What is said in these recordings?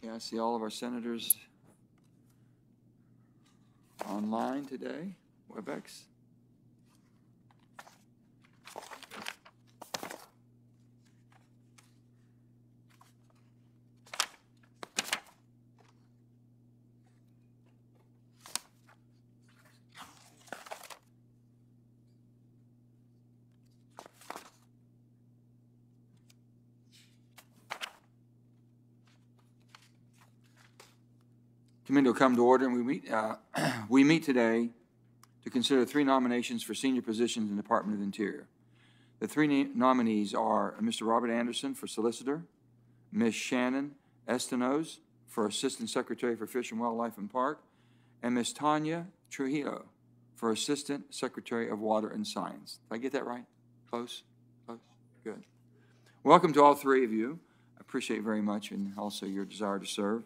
Okay, I see all of our senators online today, WebEx. Committee will come to order, and we meet today to consider 3 nominations for senior positions in the Department of the Interior. The 3 nominees are Mr. Robert Anderson for Solicitor, Ms. Shannon Estenoz for Assistant Secretary for Fish and Wildlife and Park, and Ms. Tanya Trujillo for Assistant Secretary of Water and Science. Did I get that right? Close? Close? Good. Welcome to all 3 of you. I appreciate very much, and also your desire to serve.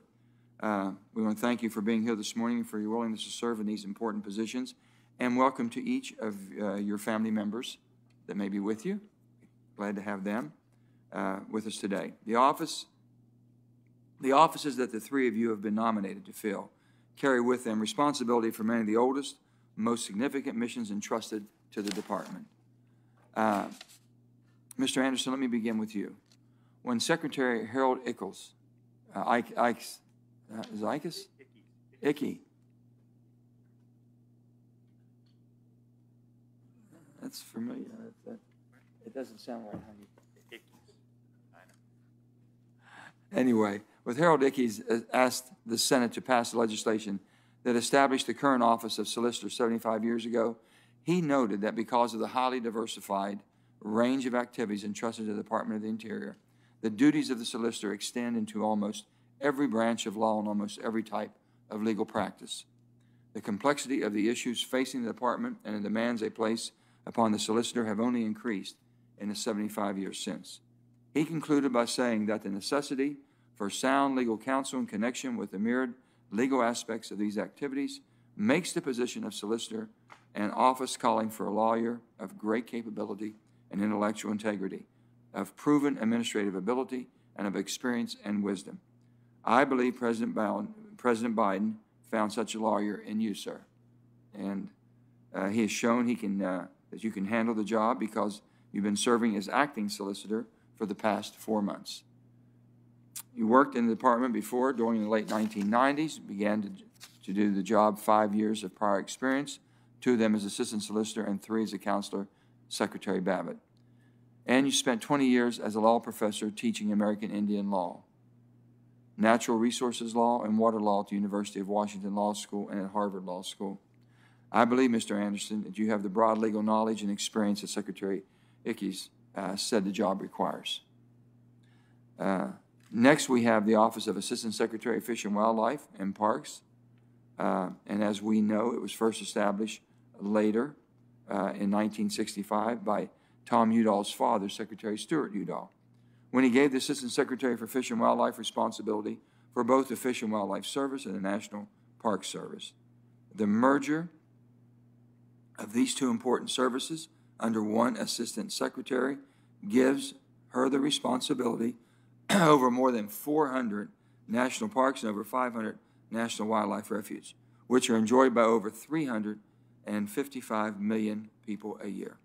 We want to thank you for being here this morning and for your willingness to serve in these important positions. And welcome to each of your family members that may be with you. Glad to have them with us today. The offices that the 3 of you have been nominated to fill carry with them responsibility for many of the oldest, most significant missions entrusted to the department. Mr. Anderson, let me begin with you. When Secretary Harold Ickes, is Ickes? Icky. That's familiar. It doesn't sound right, honey. Anyway, with Harold Ickes asked the Senate to pass legislation that established the current office of Solicitor 75 years ago, he noted that because of the highly diversified range of activities entrusted to the Department of the Interior, the duties of the Solicitor extend into almost every branch of law and almost every type of legal practice. The complexity of the issues facing the department and the demands they place upon the solicitor have only increased in the 75 years since. He concluded by saying that the necessity for sound legal counsel in connection with the myriad legal aspects of these activities makes the position of solicitor an office calling for a lawyer of great capability and intellectual integrity, of proven administrative ability, and of experience and wisdom. I believe President Biden found such a lawyer in you, sir. And he has shown that you can handle the job because you've been serving as acting solicitor for the past 4 months. You worked in the department before during the late 1990s, began to do the job 5 years of prior experience, 2 of them as assistant solicitor and 3 as a counselor, Secretary Babbitt. And you spent 20 years as a law professor teaching American Indian law, natural resources law, and water law at the University of Washington Law School and at Harvard Law School. I believe, Mr. Anderson, that you have the broad legal knowledge and experience that Secretary Ickes said the job requires. Next, we have the Office of Assistant Secretary of Fish and Wildlife and Parks. And as we know, it was first established later in 1965 by Tom Udall's father, Secretary Stuart Udall, when he gave the Assistant Secretary for Fish and Wildlife responsibility for both the Fish and Wildlife Service and the National Park Service. The merger of these 2 important services under one Assistant Secretary gives her the responsibility over more than 400 national parks and over 500 national wildlife refuges, which are enjoyed by over 355 million people a year.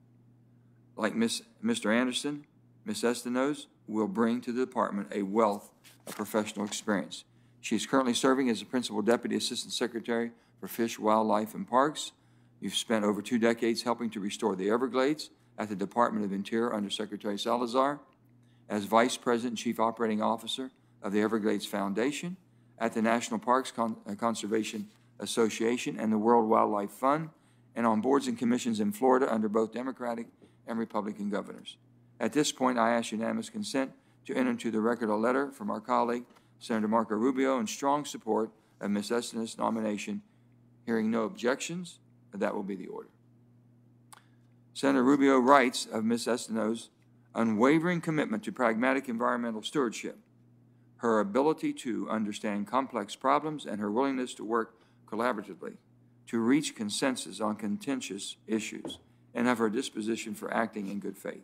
Like Mr. Anderson, Ms. Estenoz will bring to the department a wealth of professional experience. She is currently serving as the Principal Deputy Assistant Secretary for Fish, Wildlife, and Parks. You've spent over 2 decades helping to restore the Everglades at the Department of Interior under Secretary Salazar, as Vice President and Chief Operating Officer of the Everglades Foundation at the National Parks Conservation Association and the World Wildlife Fund, and on boards and commissions in Florida under both Democratic and Republican governors. At this point, I ask unanimous consent to enter into the record a letter from our colleague, Senator Marco Rubio, in strong support of Ms. Estenoz's nomination. Hearing no objections, that will be the order. Senator Rubio writes of Ms. Estenoz's unwavering commitment to pragmatic environmental stewardship, her ability to understand complex problems, and her willingness to work collaboratively to reach consensus on contentious issues, and of her disposition for acting in good faith.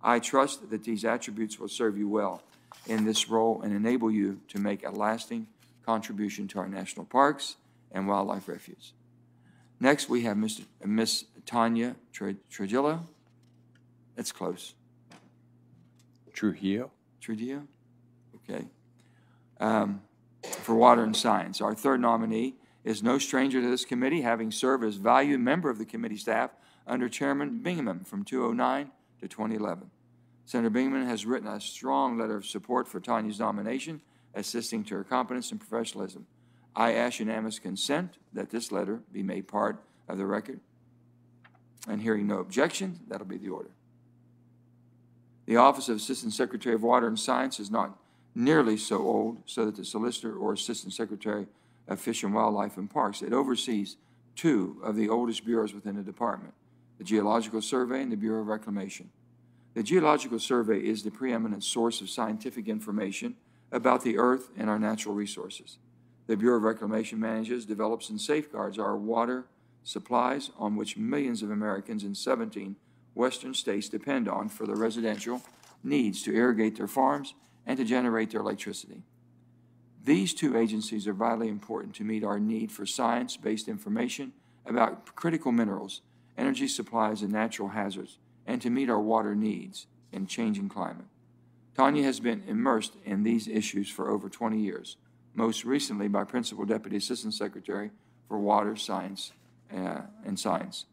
I trust that these attributes will serve you well in this role and enable you to make a lasting contribution to our national parks and wildlife refuge. Next, we have Miss Tanya Trujillo. That's close. Trujillo. Trujillo? Okay. For Water and Science. Our third nominee is no stranger to this committee, having served as valued member of the committee staff under Chairman Bingaman from 2009 to 2011. Senator Bingaman has written a strong letter of support for Tanya's nomination, assisting to her competence and professionalism. I ask unanimous consent that this letter be made part of the record. And hearing no objection, that'll be the order. The Office of Assistant Secretary of Water and Science is not nearly so old, so that the Solicitor or Assistant Secretary of Fish and Wildlife and Parks, it oversees two of the oldest bureaus within the department, the Geological Survey and the Bureau of Reclamation. The Geological Survey is the preeminent source of scientific information about the Earth and our natural resources. The Bureau of Reclamation manages, develops, and safeguards our water supplies on which millions of Americans in 17 western states depend on for their residential needs to irrigate their farms and to generate their electricity. These two agencies are vitally important to meet our need for science-based information about critical minerals, energy supplies, and natural hazards, and to meet our water needs in changing climate. Tanya has been immersed in these issues for over 20 years, most recently by Principal Deputy Assistant Secretary for Water, Science, and Science.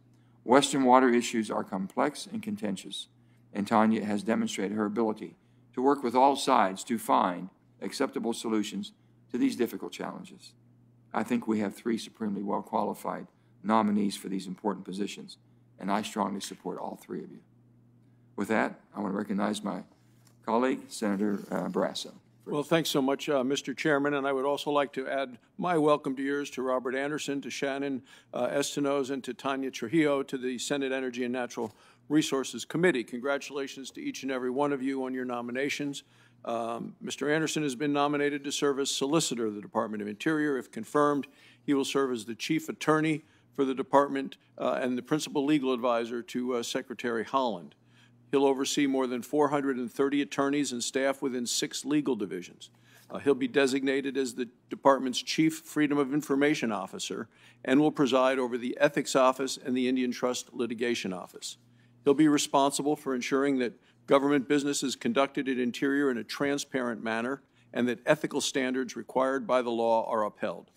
Western water issues are complex and contentious, and Tanya has demonstrated her ability to work with all sides to find acceptable solutions to these difficult challenges. I think we have three supremely well-qualified nominees for these important positions, and I strongly support all three of you. With that, I want to recognize my colleague, Senator Barrasso. Well, thanks so much, Mr. Chairman, and I would also like to add my welcome to yours to Robert Anderson, to Shannon Estenoz, and to Tanya Trujillo, to the Senate Energy and Natural Resources Committee. Congratulations to each and every one of you on your nominations. Mr. Anderson has been nominated to serve as Solicitor of the Department of Interior. If confirmed, he will serve as the Chief Attorney for the Department and the Principal Legal Advisor to Secretary Holland. He'll oversee more than 430 attorneys and staff within 6 legal divisions. He'll be designated as the Department's Chief Freedom of Information Officer and will preside over the Ethics Office and the Indian Trust Litigation Office. He'll be responsible for ensuring that government business is conducted at Interior in a transparent manner and that ethical standards required by the law are upheld.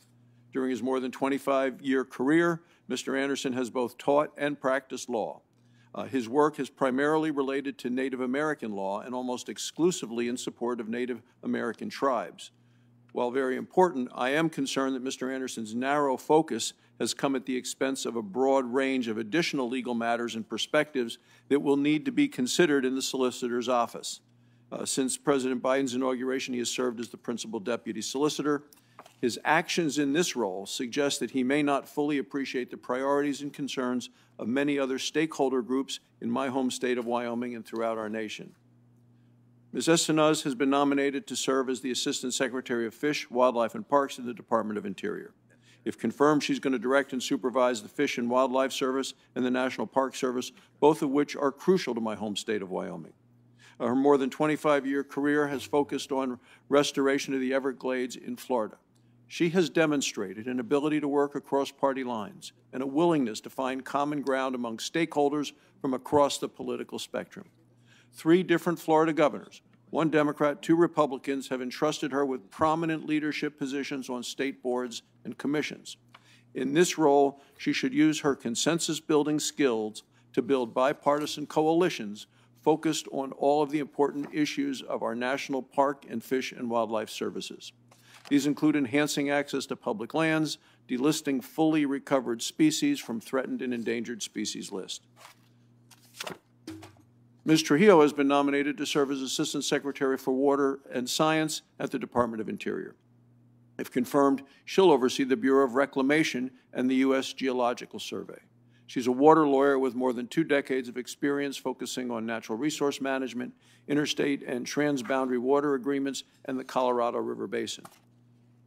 During his more than 25-year career, Mr. Anderson has both taught and practiced law. His work is primarily related to Native American law and almost exclusively in support of Native American tribes. While very important, I am concerned that Mr. Anderson's narrow focus has come at the expense of a broad range of additional legal matters and perspectives that will need to be considered in the Solicitor's office. Since President Biden's inauguration, he has served as the Principal Deputy Solicitor. His actions in this role suggest that he may not fully appreciate the priorities and concerns of many other stakeholder groups in my home state of Wyoming and throughout our nation. Ms. Estenoz has been nominated to serve as the Assistant Secretary of Fish, Wildlife, and Parks in the Department of Interior. If confirmed, she's going to direct and supervise the Fish and Wildlife Service and the National Park Service, both of which are crucial to my home state of Wyoming. Her more than 25-year career has focused on restoration of the Everglades in Florida. She has demonstrated an ability to work across party lines and a willingness to find common ground among stakeholders from across the political spectrum. 3 different Florida governors, 1 Democrat, 2 Republicans, have entrusted her with prominent leadership positions on state boards and commissions. In this role, she should use her consensus-building skills to build bipartisan coalitions focused on all of the important issues of our national park and fish and wildlife services. These include enhancing access to public lands, delisting fully recovered species from threatened and endangered species list. Ms. Trujillo has been nominated to serve as Assistant Secretary for Water and Science at the Department of Interior. If confirmed, she'll oversee the Bureau of Reclamation and the U.S. Geological Survey. She's a water lawyer with more than 2 decades of experience focusing on natural resource management, interstate and transboundary water agreements, and the Colorado River Basin.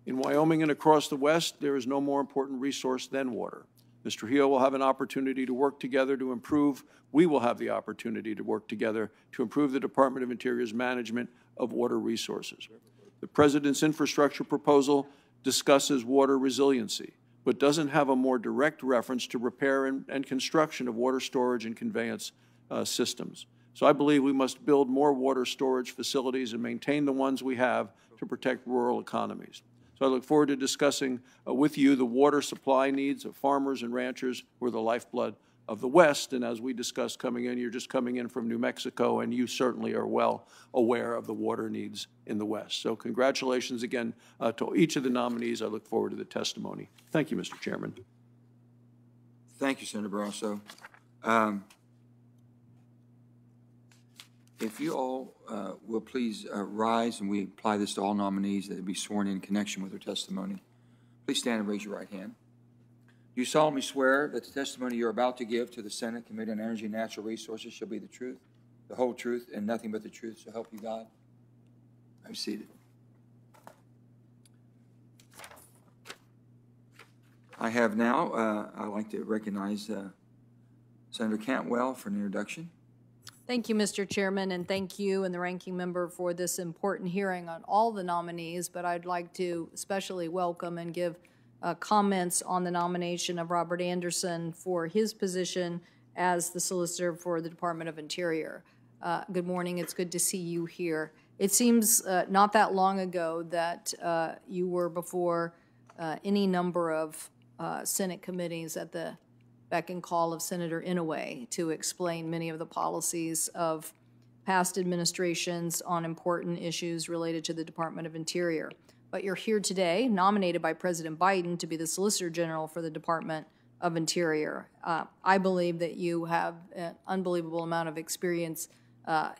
In Wyoming and across the West, there is no more important resource than water. Ms. Trujillo will have an opportunity to work together to improve. We will have the opportunity to work together to improve the Department of Interior's management of water resources. The President's infrastructure proposal discusses water resiliency, but doesn't have a more direct reference to repair and construction of water storage and conveyance systems. So I believe we must build more water storage facilities and maintain the ones we have to protect rural economies. So I look forward to discussing with you the water supply needs of farmers and ranchers who are the lifeblood of the West. And as we discussed coming in, you're just coming in from New Mexico, and you certainly are well aware of the water needs in the West. So congratulations again to each of the nominees. I look forward to the testimony. Thank you, Mr. Chairman. Thank you, Senator Barrasso. If you all will please rise, and we apply this to all nominees that will be sworn in connection with their testimony. Please stand and raise your right hand. Do you solemnly swear that the testimony you're about to give to the Senate Committee on Energy and Natural Resources shall be the truth, the whole truth, and nothing but the truth, so help you God? I'm seated. I have now, I'd like to recognize Senator Cantwell for an introduction. Thank you, Mr. Chairman, and thank you and the ranking member for this important hearing on all the nominees, but I'd like to especially welcome and give comments on the nomination of Robert Anderson for his position as the Solicitor for the Department of Interior. Good morning. It's good to see you here. It seems not that long ago that you were before any number of Senate committees at the beck and call of Senator Inouye to explain many of the policies of past administrations on important issues related to the Department of Interior. But you're here today, nominated by President Biden to be the Solicitor General for the Department of Interior. I believe that you have an unbelievable amount of experience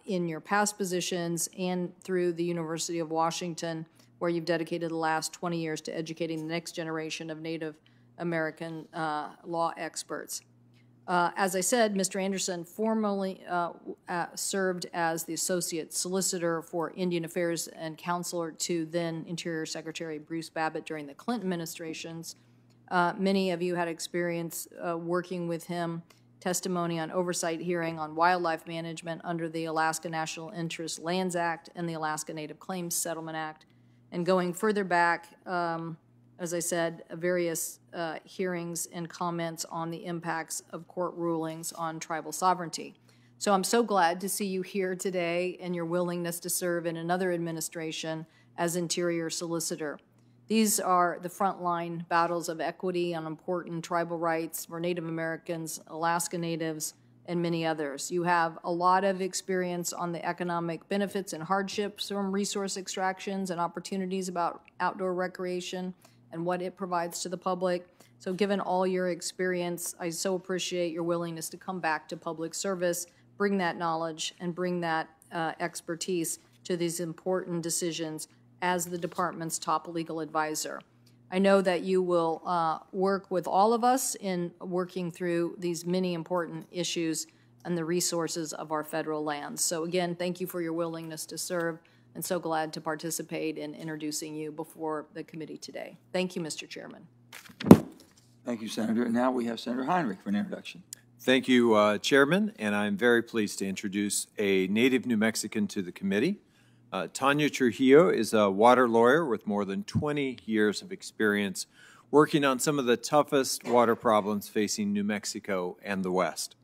in your past positions and through the University of Washington, where you've dedicated the last 20 years to educating the next generation of Native American law experts. As I said, Mr. Anderson formerly served as the Associate Solicitor for Indian Affairs and Counselor to then Interior Secretary Bruce Babbitt during the Clinton administrations. Many of you had experience working with him, testimony on oversight hearing on wildlife management under the Alaska National Interest Lands Act and the Alaska Native Claims Settlement Act. And going further back, as I said, various hearings and comments on the impacts of court rulings on tribal sovereignty. So I'm so glad to see you here today and your willingness to serve in another administration as Interior Solicitor. These are the frontline battles of equity on important tribal rights for Native Americans, Alaska Natives, and many others. You have a lot of experience on the economic benefits and hardships from resource extractions and opportunities about outdoor recreation and what it provides to the public. So given all your experience, I so appreciate your willingness to come back to public service, bring that knowledge, and bring that expertise to these important decisions as the department's top legal advisor. I know that you will work with all of us in working through these many important issues and the resources of our federal lands. So again, thank you for your willingness to serve, and so glad to participate in introducing you before the committee today. Thank you, Mr. Chairman. Thank you, Senator. And now we have Senator Heinrich for an introduction. Thank you, Chairman, and I'm very pleased to introduce a native New Mexican to the committee. Tanya Trujillo is a water lawyer with more than 20 years of experience working on some of the toughest water problems facing New Mexico and the West.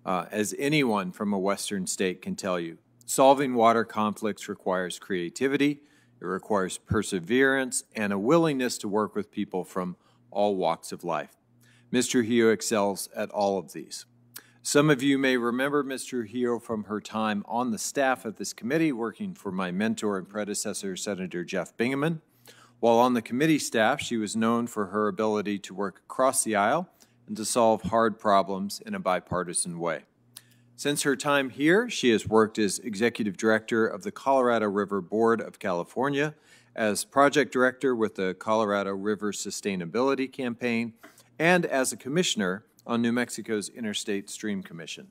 As anyone from a Western state can tell you, solving water conflicts requires creativity, it requires perseverance, and a willingness to work with people from all walks of life. Ms. Trujillo excels at all of these. Some of you may remember Ms. Trujillo from her time on the staff of this committee, working for my mentor and predecessor, Senator Jeff Bingaman. While on the committee staff, she was known for her ability to work across the aisle and to solve hard problems in a bipartisan way. Since her time here, she has worked as Executive Director of the Colorado River Board of California, as Project Director with the Colorado River Sustainability Campaign, and as a Commissioner on New Mexico's Interstate Stream Commission.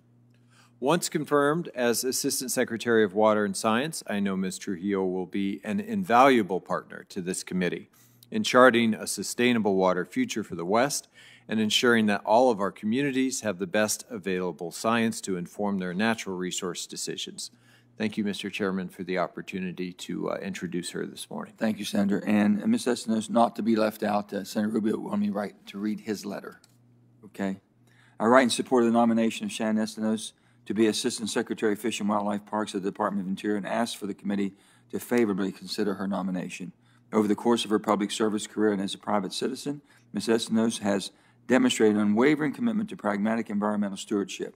Once confirmed as Assistant Secretary of Water and Science, I know Ms. Trujillo will be an invaluable partner to this committee in charting a sustainable water future for the West and ensuring that all of our communities have the best available science to inform their natural resource decisions. Thank you, Mr. Chairman, for the opportunity to introduce her this morning. Thank you, Senator. And Ms. Estenoz, not to be left out, Senator Rubio wanted me to read his letter. Okay. I write in support of the nomination of Shannon Estenoz to be Assistant Secretary of Fish and Wildlife Parks of the Department of Interior and ask for the committee to favorably consider her nomination. Over the course of her public service career and as a private citizen, Ms. Estenoz has demonstrated an unwavering commitment to pragmatic environmental stewardship.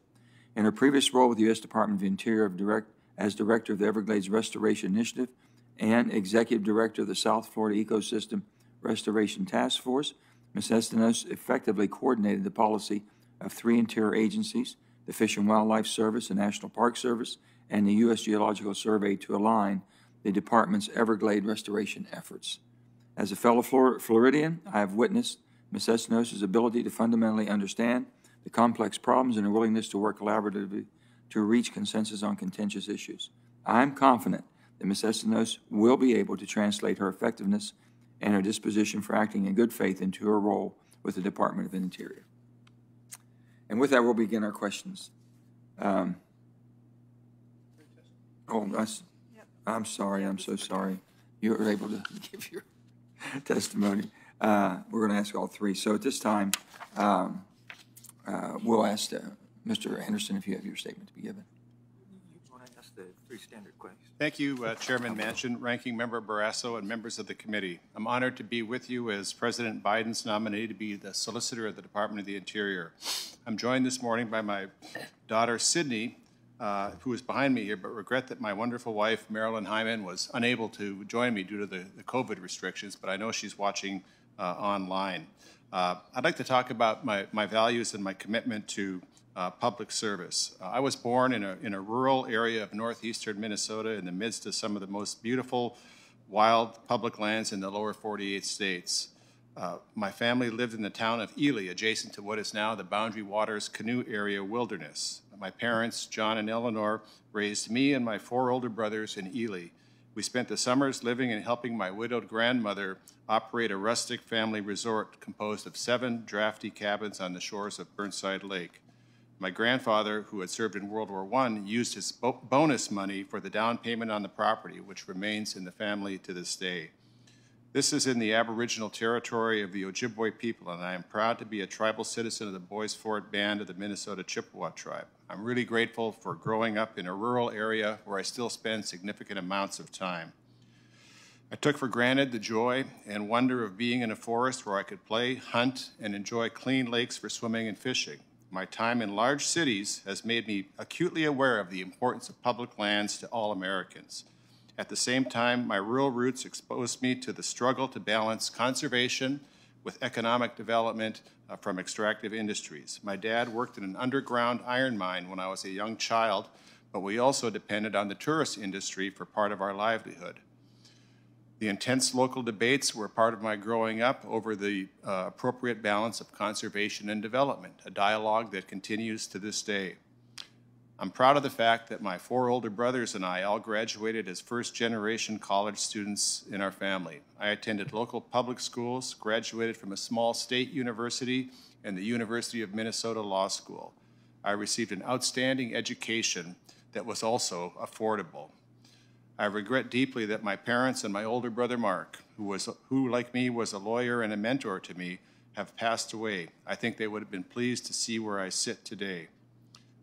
In her previous role with the U.S. Department of Interior as Director of the Everglades Restoration Initiative and Executive Director of the South Florida Ecosystem Restoration Task Force, Ms. Estenoz effectively coordinated the policy of 3 interior agencies, the Fish and Wildlife Service, the National Park Service, and the U.S. Geological Survey to align the department's Everglade restoration efforts. As a fellow Floridian, I have witnessed Ms. Estenoz's ability to fundamentally understand the complex problems and her willingness to work collaboratively to reach consensus on contentious issues. I am confident that Ms. Estenoz will be able to translate her effectiveness and her disposition for acting in good faith into her role with the Department of Interior. And with that, we'll begin our questions. I'm sorry. I'm so sorry. You were able to give your testimony. We're going to ask all 3. So at this time, we'll ask Mr. Anderson if you have your statement to be given. You want to ask the 3 standard questions? Thank you, Chairman Manchin, Ranking Member Barrasso, and members of the committee. I'm honored to be with you as President Biden's nominee to be the Solicitor of the Department of the Interior. I'm joined this morning by my daughter, Sydney, who is behind me here, but regret that my wonderful wife, Marilyn Hyman, was unable to join me due to the COVID restrictions, but I know she's watching online. I'd like to talk about my values and my commitment to public service. I was born in a rural area of northeastern Minnesota in the midst of some of the most beautiful wild public lands in the lower 48 states. My family lived in the town of Ely, adjacent to what is now the Boundary Waters Canoe Area Wilderness. My parents, John and Eleanor, raised me and my 4 older brothers in Ely. We spent the summers living and helping my widowed grandmother operate a rustic family resort composed of 7 drafty cabins on the shores of Burnside Lake. My grandfather, who had served in World War I, used his bonus money for the down payment on the property, which remains in the family to this day. This is in the Aboriginal territory of the Ojibwe people, and I am proud to be a tribal citizen of the Boys Fort Band of the Minnesota Chippewa tribe. I'm really grateful for growing up in a rural area where I still spend significant amounts of time. I took for granted the joy and wonder of being in a forest where I could play, hunt, and enjoy clean lakes for swimming and fishing. My time in large cities has made me acutely aware of the importance of public lands to all Americans. At the same time, my rural roots exposed me to the struggle to balance conservation with economic development from extractive industries. My dad worked in an underground iron mine when I was a young child, but we also depended on the tourist industry for part of our livelihood. The intense local debates were part of my growing up over the appropriate balance of conservation and development, a dialogue that continues to this day. I'm proud of the fact that my 4 older brothers and I all graduated as first-generation college students in our family. I attended local public schools, graduated from a small state university, and the University of Minnesota Law School. I received an outstanding education that was also affordable. I regret deeply that my parents and my older brother Mark, who like me was a lawyer and a mentor to me, have passed away. I think they would have been pleased to see where I sit today.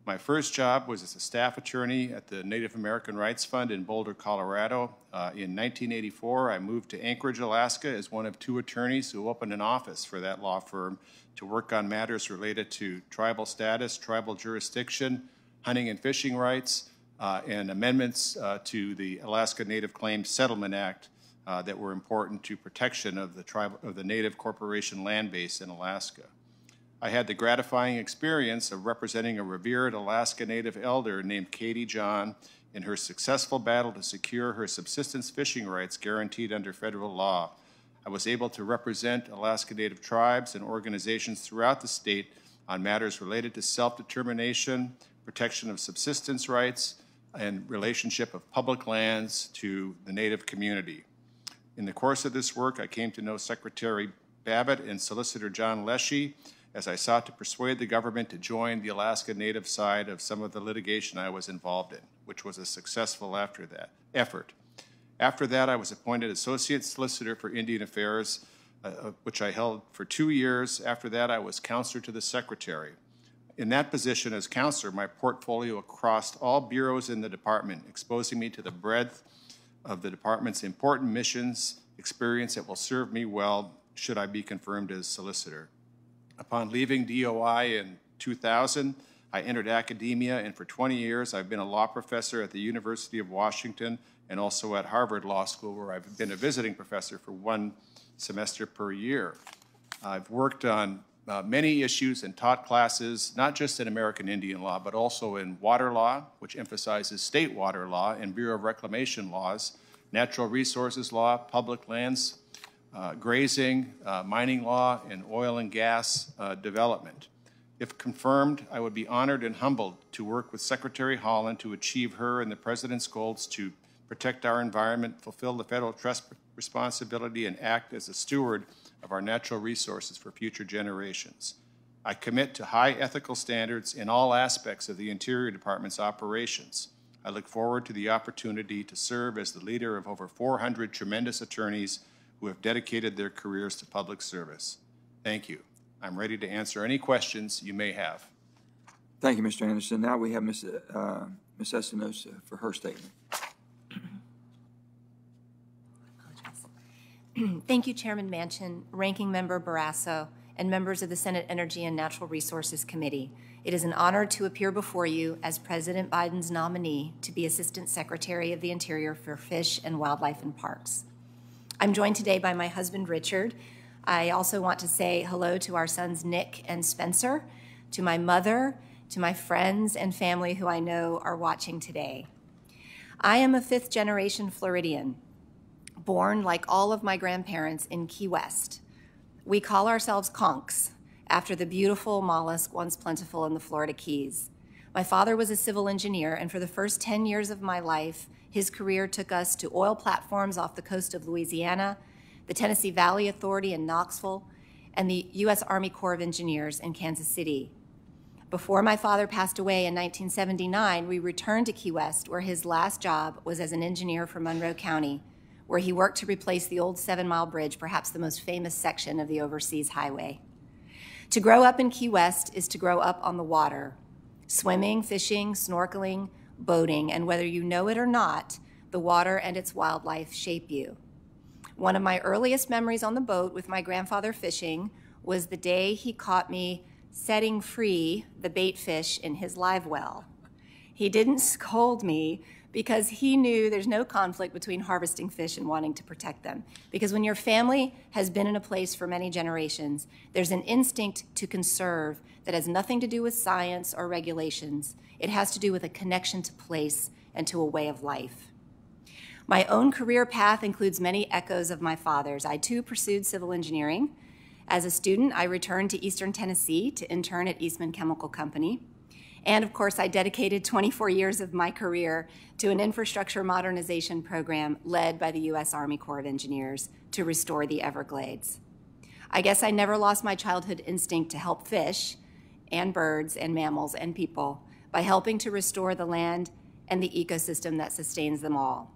My first job was as a staff attorney at the Native American Rights Fund in Boulder, Colorado. In 1984, I moved to Anchorage, Alaska as one of 2 attorneys who opened an office for that law firm to work on matters related to tribal status, tribal jurisdiction, hunting and fishing rights, and amendments to the Alaska Native Claims Settlement Act that were important to protection of the Native Corporation land base in Alaska. I had the gratifying experience of representing a revered Alaska Native elder named Katie John in her successful battle to secure her subsistence fishing rights guaranteed under federal law. I was able to represent Alaska Native tribes and organizations throughout the state on matters related to self-determination, protection of subsistence rights, and relationship of public lands to the Native community. In the course of this work, I came to know Secretary Babbitt and Solicitor John Leshy as I sought to persuade the government to join the Alaska Native side of some of the litigation I was involved in, which was a successful effort. After that, I was appointed Associate Solicitor for Indian Affairs, which I held for 2 years. After that, I was Counselor to the Secretary. In that position as Counselor, my portfolio crossed all bureaus in the department, exposing me to the breadth of the department's important missions, experience that will serve me well should I be confirmed as Solicitor. Upon leaving DOI in 2000, I entered academia, and for 20 years I've been a law professor at the University of Washington and also at Harvard Law School, where I've been a visiting professor for 1 semester per year. I've worked on many issues and taught classes, not just in American Indian law, but also in water law, which emphasizes state water law and Bureau of Reclamation laws, natural resources law, public lands, grazing, mining law, and oil and gas development. If confirmed, I would be honored and humbled to work with Secretary Haaland to achieve her and the President's goals to protect our environment, fulfill the federal trust responsibility, and act as a steward of our natural resources for future generations. I commit to high ethical standards in all aspects of the Interior Department's operations. I look forward to the opportunity to serve as the leader of over 400 tremendous attorneys who have dedicated their careers to public service. Thank you. I'm ready to answer any questions you may have. Thank you, Mr. Anderson. Now we have Ms. Estenoz for her statement. Thank you, Chairman Manchin, Ranking Member Barrasso, and members of the Senate Energy and Natural Resources Committee. It is an honor to appear before you as President Biden's nominee to be Assistant Secretary of the Interior for Fish and Wildlife and Parks. I'm joined today by my husband, Richard. I also want to say hello to our sons, Nick and Spencer, to my mother, to my friends and family who I know are watching today. I am a 5th-generation Floridian, born like all of my grandparents in Key West. We call ourselves conchs, after the beautiful mollusk once plentiful in the Florida Keys. My father was a civil engineer, and for the first 10 years of my life, his career took us to oil platforms off the coast of Louisiana, the Tennessee Valley Authority in Knoxville, and the U.S. Army Corps of Engineers in Kansas City. Before my father passed away in 1979, we returned to Key West, where his last job was as an engineer for Monroe County, where he worked to replace the old 7-mile bridge, perhaps the most famous section of the overseas highway. To grow up in Key West is to grow up on the water, swimming, fishing, snorkeling, boating, and whether you know it or not, the water and its wildlife shape you. One of my earliest memories on the boat with my grandfather fishing was the day he caught me setting free the bait fish in his live well. He didn't scold me because he knew there's no conflict between harvesting fish and wanting to protect them. Because when your family has been in a place for many generations, there's an instinct to conserve that has nothing to do with science or regulations. It has to do with a connection to place and to a way of life. My own career path includes many echoes of my father's. I too pursued civil engineering. As a student, I returned to Eastern Tennessee to intern at Eastman Chemical Company. And of course, I dedicated 24 years of my career to an infrastructure modernization program led by the U.S. Army Corps of Engineers to restore the Everglades. I guess I never lost my childhood instinct to help fish and birds and mammals and people by helping to restore the land and the ecosystem that sustains them all.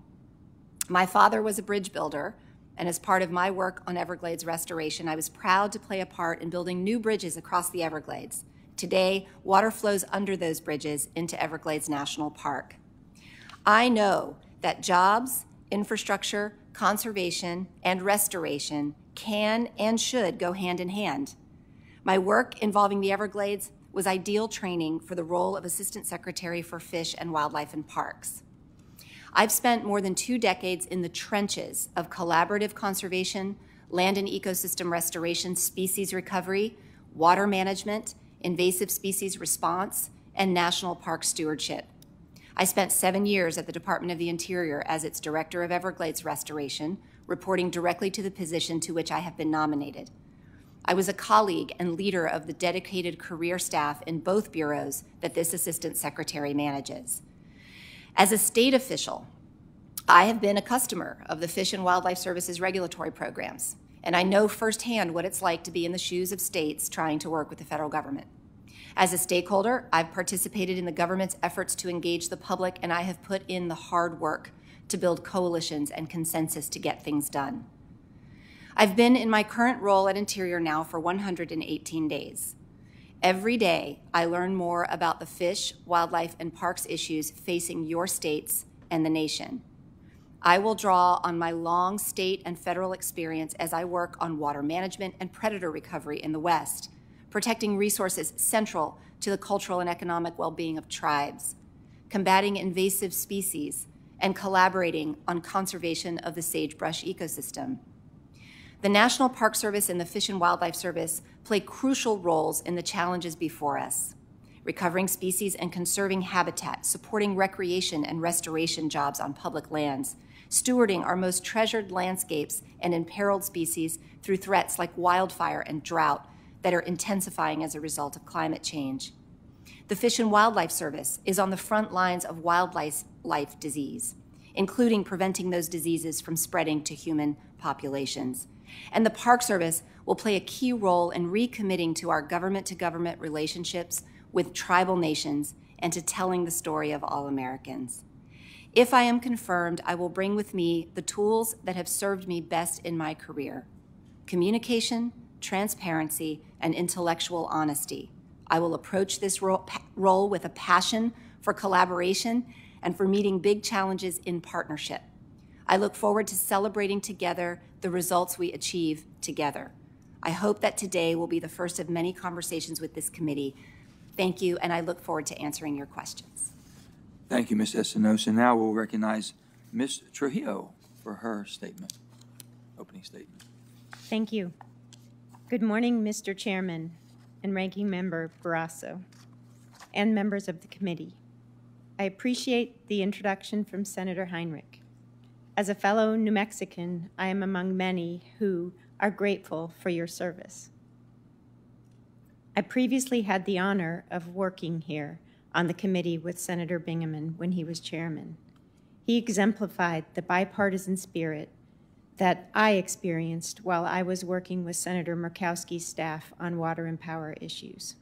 My father was a bridge builder, and as part of my work on Everglades restoration, I was proud to play a part in building new bridges across the Everglades. Today, water flows under those bridges into Everglades National Park. I know that jobs, infrastructure, conservation, and restoration can and should go hand in hand. My work involving the Everglades was ideal training for the role of Assistant Secretary for Fish and Wildlife and Parks. I've spent more than 2 decades in the trenches of collaborative conservation, land and ecosystem restoration, species recovery, water management, invasive species response, and national park stewardship. I spent 7 years at the Department of the Interior as its Director of Everglades Restoration, reporting directly to the position to which I have been nominated. I was a colleague and leader of the dedicated career staff in both bureaus that this Assistant Secretary manages. As a state official, I have been a customer of the Fish and Wildlife Services regulatory programs and I know firsthand what it's like to be in the shoes of states trying to work with the federal government. As a stakeholder, I've participated in the government's efforts to engage the public, and I have put in the hard work to build coalitions and consensus to get things done. I've been in my current role at Interior now for 118 days. Every day, I learn more about the fish, wildlife, and parks issues facing your states and the nation. I will draw on my long state and federal experience as I work on water management and predator recovery in the West, protecting resources central to the cultural and economic well-being of tribes, combating invasive species, and collaborating on conservation of the sagebrush ecosystem. The National Park Service and the Fish and Wildlife Service play crucial roles in the challenges before us, recovering species and conserving habitat, supporting recreation and restoration jobs on public lands, stewarding our most treasured landscapes and imperiled species through threats like wildfire and drought that are intensifying as a result of climate change. The Fish and Wildlife Service is on the front lines of wildlife disease, including preventing those diseases from spreading to human populations. And the Park Service will play a key role in recommitting to our government-to-government relationships with tribal nations and to telling the story of all Americans. If I am confirmed, I will bring with me the tools that have served me best in my career: communication, transparency, and intellectual honesty. I will approach this role with a passion for collaboration and for meeting big challenges in partnership. I look forward to celebrating together the results we achieve together. I hope that today will be the first of many conversations with this committee. Thank you, and I look forward to answering your questions. Thank you, Ms. Estenoz. And now we'll recognize Ms. Trujillo for her statement, opening statement. Thank you. Good morning, Mr. Chairman and Ranking Member Barrasso, and members of the committee. I appreciate the introduction from Senator Heinrich. As a fellow New Mexican, I am among many who are grateful for your service. I previously had the honor of working here on the committee with Senator Bingaman when he was chairman. He exemplified the bipartisan spirit that I experienced while I was working with Senator Murkowski's staff on water and power issues.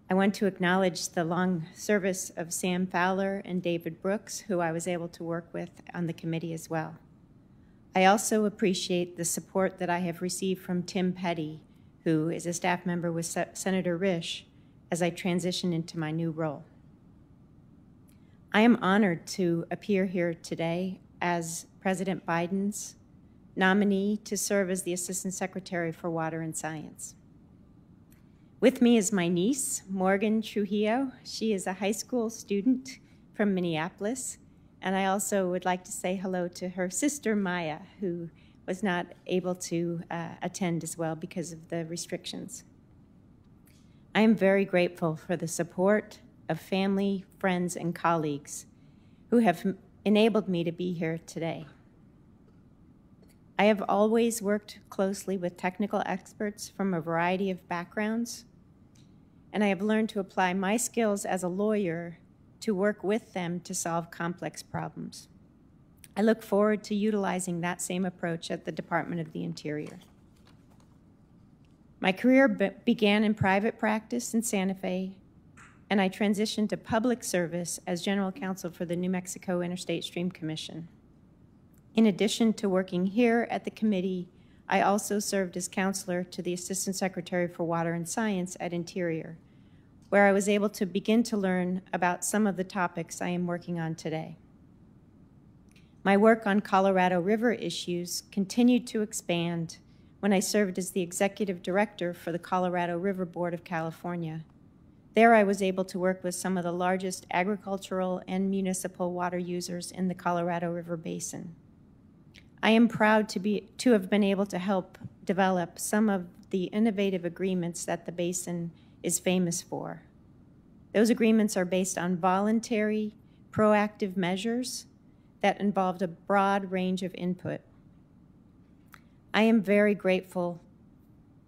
I want to acknowledge the long service of Sam Fowler and David Brooks, who I was able to work with on the committee as well. I also appreciate the support that I have received from Tim Petty, who is a staff member with Senator Risch, as I transition into my new role. I am honored to appear here today as President Biden's nominee to serve as the Assistant Secretary for Water and Science. With me is my niece, Morgan Trujillo. She is a high school student from Minneapolis, and I also would like to say hello to her sister, Maya, who was not able to attend as well because of the restrictions. I am very grateful for the support of family, friends, and colleagues who have enabled me to be here today. I have always worked closely with technical experts from a variety of backgrounds, and I have learned to apply my skills as a lawyer to work with them to solve complex problems. I look forward to utilizing that same approach at the Department of the Interior. My career began in private practice in Santa Fe, and I transitioned to public service as General Counsel for the New Mexico Interstate Stream Commission. In addition to working here at the committee, I also served as counselor to the Assistant Secretary for Water and Science at Interior, where I was able to begin to learn about some of the topics I am working on today. My work on Colorado River issues continued to expand when I served as the Executive Director for the Colorado River Board of California. There I was able to work with some of the largest agricultural and municipal water users in the Colorado River Basin. I am proud to have been able to help develop some of the innovative agreements that the basin is famous for. Those agreements are based on voluntary, proactive measures that involved a broad range of input. I am very grateful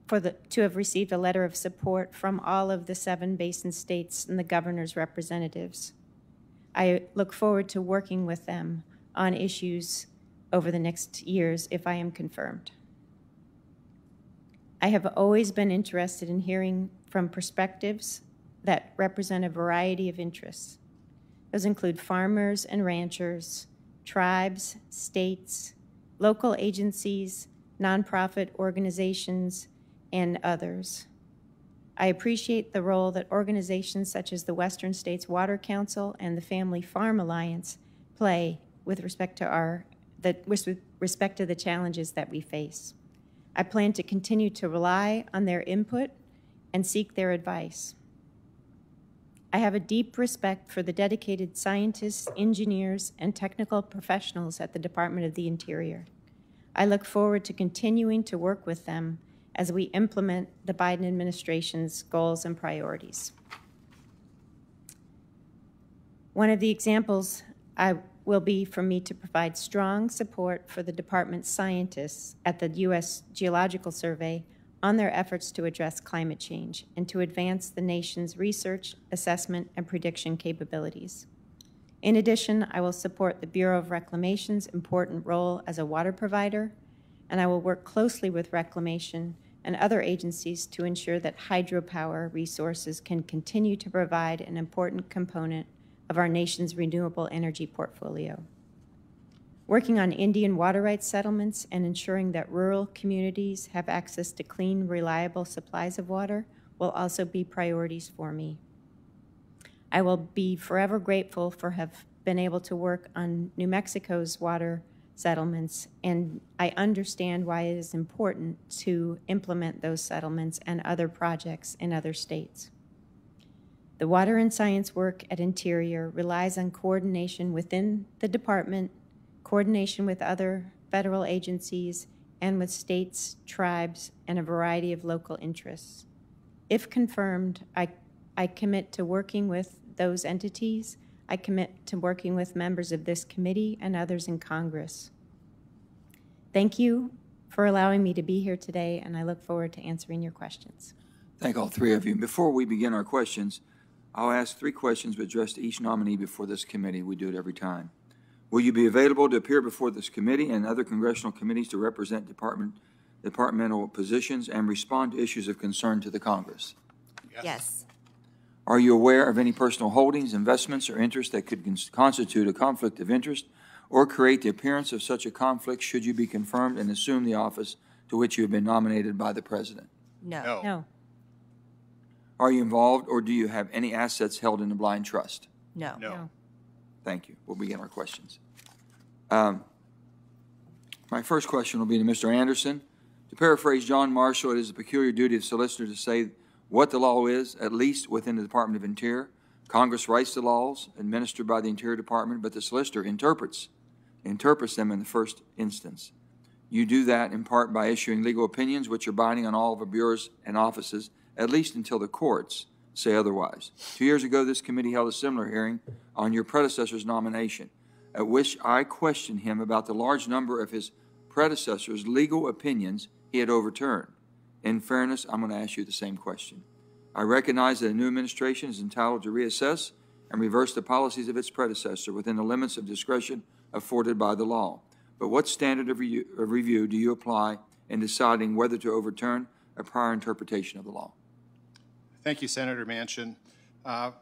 to have received a letter of support from all of the 7 basin states and the governor's representatives. I look forward to working with them on issues over the next years if I am confirmed. I have always been interested in hearing from perspectives that represent a variety of interests. Those include farmers and ranchers, tribes, states, local agencies, nonprofit organizations, and others. I appreciate the role that organizations such as the Western States Water Council and the Family Farm Alliance play with respect to the challenges that we face. I plan to continue to rely on their input and seek their advice. I have a deep respect for the dedicated scientists, engineers, and technical professionals at the Department of the Interior. I look forward to continuing to work with them as we implement the Biden administration's goals and priorities. One of the examples will be for me to provide strong support for the department's scientists at the U.S. Geological Survey on their efforts to address climate change and to advance the nation's research, assessment, and prediction capabilities. In addition, I will support the Bureau of Reclamation's important role as a water provider, and I will work closely with Reclamation and other agencies to ensure that hydropower resources can continue to provide an important component of our nation's renewable energy portfolio. Working on Indian water rights settlements and ensuring that rural communities have access to clean, reliable supplies of water will also be priorities for me. I will be forever grateful for have been able to work on New Mexico's water settlements, and I understand why it is important to implement those settlements and other projects in other states. The water and science work at Interior relies on coordination within the department, coordination with other federal agencies, and with states, tribes, and a variety of local interests. If confirmed, I commit to working with those entities. I commit to working with members of this committee and others in Congress. Thank you for allowing me to be here today, and I look forward to answering your questions. Thank all three of you. Before we begin our questions, I'll ask 3 questions addressed to each nominee before this committee. We do it every time. Will you be available to appear before this committee and other congressional committees to represent departmental positions and respond to issues of concern to the Congress? Yes. Are you aware of any personal holdings, investments, or interests that could constitute a conflict of interest or create the appearance of such a conflict should you be confirmed and assume the office to which you have been nominated by the President? No. No. Are you involved or do you have any assets held in a blind trust? No. No. Thank you. We'll begin our questions. My first question will be to Mr. Anderson. To paraphrase John Marshall, it is a peculiar duty of solicitor to say what the law is, at least within the Department of Interior. Congress writes the laws administered by the Interior Department, but the solicitor interprets them in the first instance. You do that in part by issuing legal opinions which are binding on all of our bureaus and offices, at least until the courts say otherwise. 2 years ago, this committee held a similar hearing on your predecessor's nomination, at which I questioned him about the large number of his predecessor's legal opinions he had overturned. In fairness, I'm going to ask you the same question. I recognize that a new administration is entitled to reassess and reverse the policies of its predecessor within the limits of discretion afforded by the law. But what standard of review do you apply in deciding whether to overturn a prior interpretation of the law? Thank you, Senator Manchin. I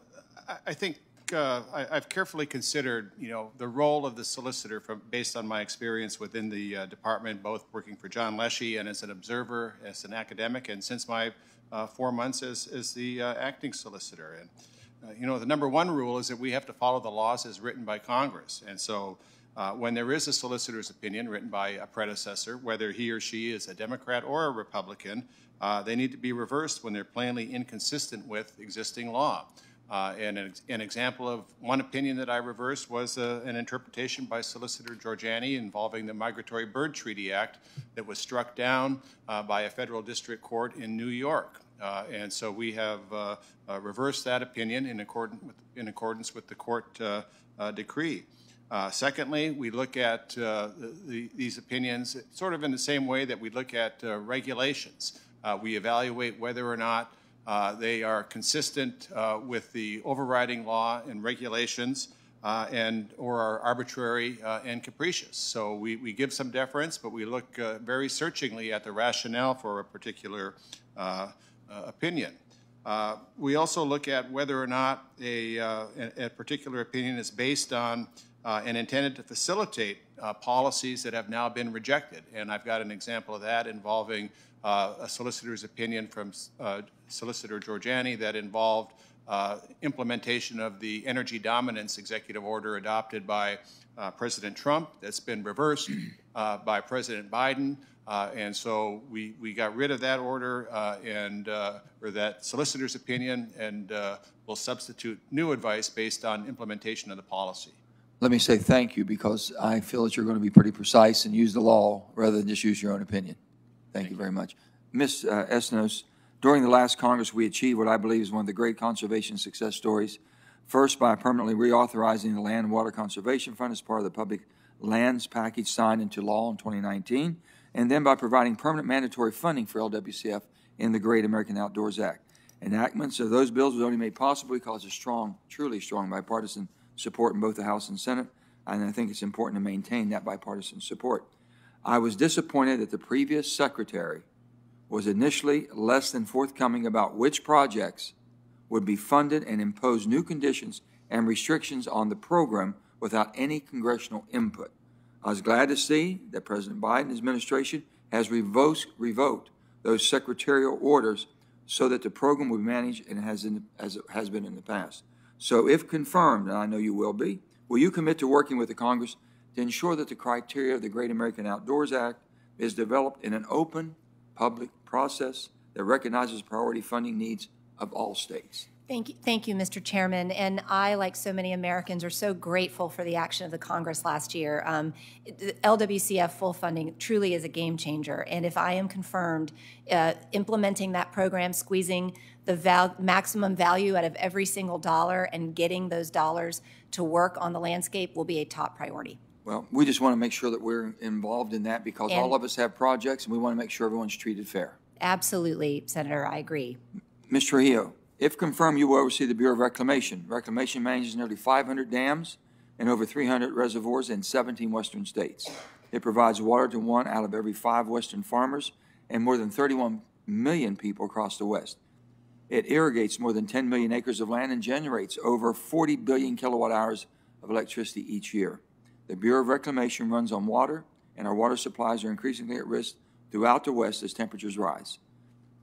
think I've carefully considered, the role of the solicitor based on my experience within the department, both working for John Leshy and as an observer, as an academic, and since my 4 months as the acting solicitor. And, the number one rule is that we have to follow the laws as written by Congress. And so when there is a solicitor's opinion written by a predecessor, whether he or she is a Democrat or a Republican, they need to be reversed when they're plainly inconsistent with existing law. And an example of one opinion that I reversed was an interpretation by Solicitor Giorgiani involving the Migratory Bird Treaty Act that was struck down by a federal district court in New York. And so we have reversed that opinion in accordance with the court decree. Secondly, we look at these opinions sort of in the same way that we look at regulations. We evaluate whether or not they are consistent with the overriding law and regulations. or are arbitrary and capricious. So we give some deference, but we look very searchingly at the rationale for a particular opinion. We also look at whether or not a particular opinion is based on and intended to facilitate policies that have now been rejected. And I've got an example of that involving a solicitor's opinion from Solicitor Giorgiani that involved implementation of the energy dominance executive order adopted by President Trump that's been reversed by President Biden. And so we got rid of that order or that solicitor's opinion, and will substitute new advice based on implementation of the policy. Let me say thank you, because I feel that you're going to be pretty precise and use the law rather than just use your own opinion. Thank you very much. Ms. Estenoz, during the last Congress, we achieved what I believe is one of the great conservation success stories. First, by permanently reauthorizing the Land and Water Conservation Fund as part of the Public Lands Package signed into law in 2019, and then by providing permanent mandatory funding for LWCF in the Great American Outdoors Act. Enactments of those bills was only made possible because of strong, truly strong bipartisan support in both the House and Senate, and I think it's important to maintain that bipartisan support. I was disappointed that the previous secretary was initially less than forthcoming about which projects would be funded and impose new conditions and restrictions on the program without any congressional input. I was glad to see that President Biden's administration has revoked those secretarial orders so that the program will be managed and as it has been in the past. So if confirmed, and I know you will you commit to working with the Congress to ensure that the criteria of the Great American Outdoors Act is developed in an open, public process that recognizes priority funding needs of all states? Thank you, Mr. Chairman. And I, like so many Americans, are so grateful for the action of the Congress last year. LWCF full funding truly is a game changer. And if I am confirmed, implementing that program, squeezing the maximum value out of every single dollar and getting those dollars to work on the landscape will be a top priority. Well, we just want to make sure that we're involved in that, because all of us have projects and we want to make sure everyone's treated fair. Absolutely, Senator, I agree. Ms. Trujillo, if confirmed, you will oversee the Bureau of Reclamation. Reclamation manages nearly 500 dams and over 300 reservoirs in 17 western states. It provides water to 1 out of every 5 western farmers and more than 31 million people across the West. It irrigates more than 10 million acres of land and generates over 40 billion kilowatt hours of electricity each year. The Bureau of Reclamation runs on water, and our water supplies are increasingly at risk throughout the West as temperatures rise.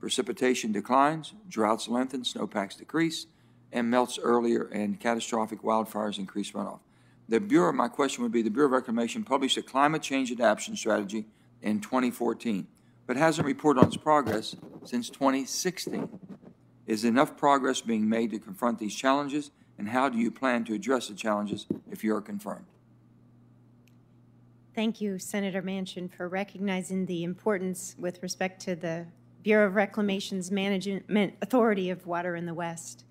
Precipitation declines, droughts lengthen, snowpacks decrease, and melts earlier, and catastrophic wildfires increase runoff. The Bureau, my question would be, the Bureau of Reclamation published a climate change adaptation strategy in 2014, but hasn't reported on its progress since 2016. Is enough progress being made to confront these challenges, and how do you plan to address the challenges if you are confirmed? Thank you, Senator Manchin, for recognizing the importance with respect to the Bureau of Reclamation's management authority of water in the West.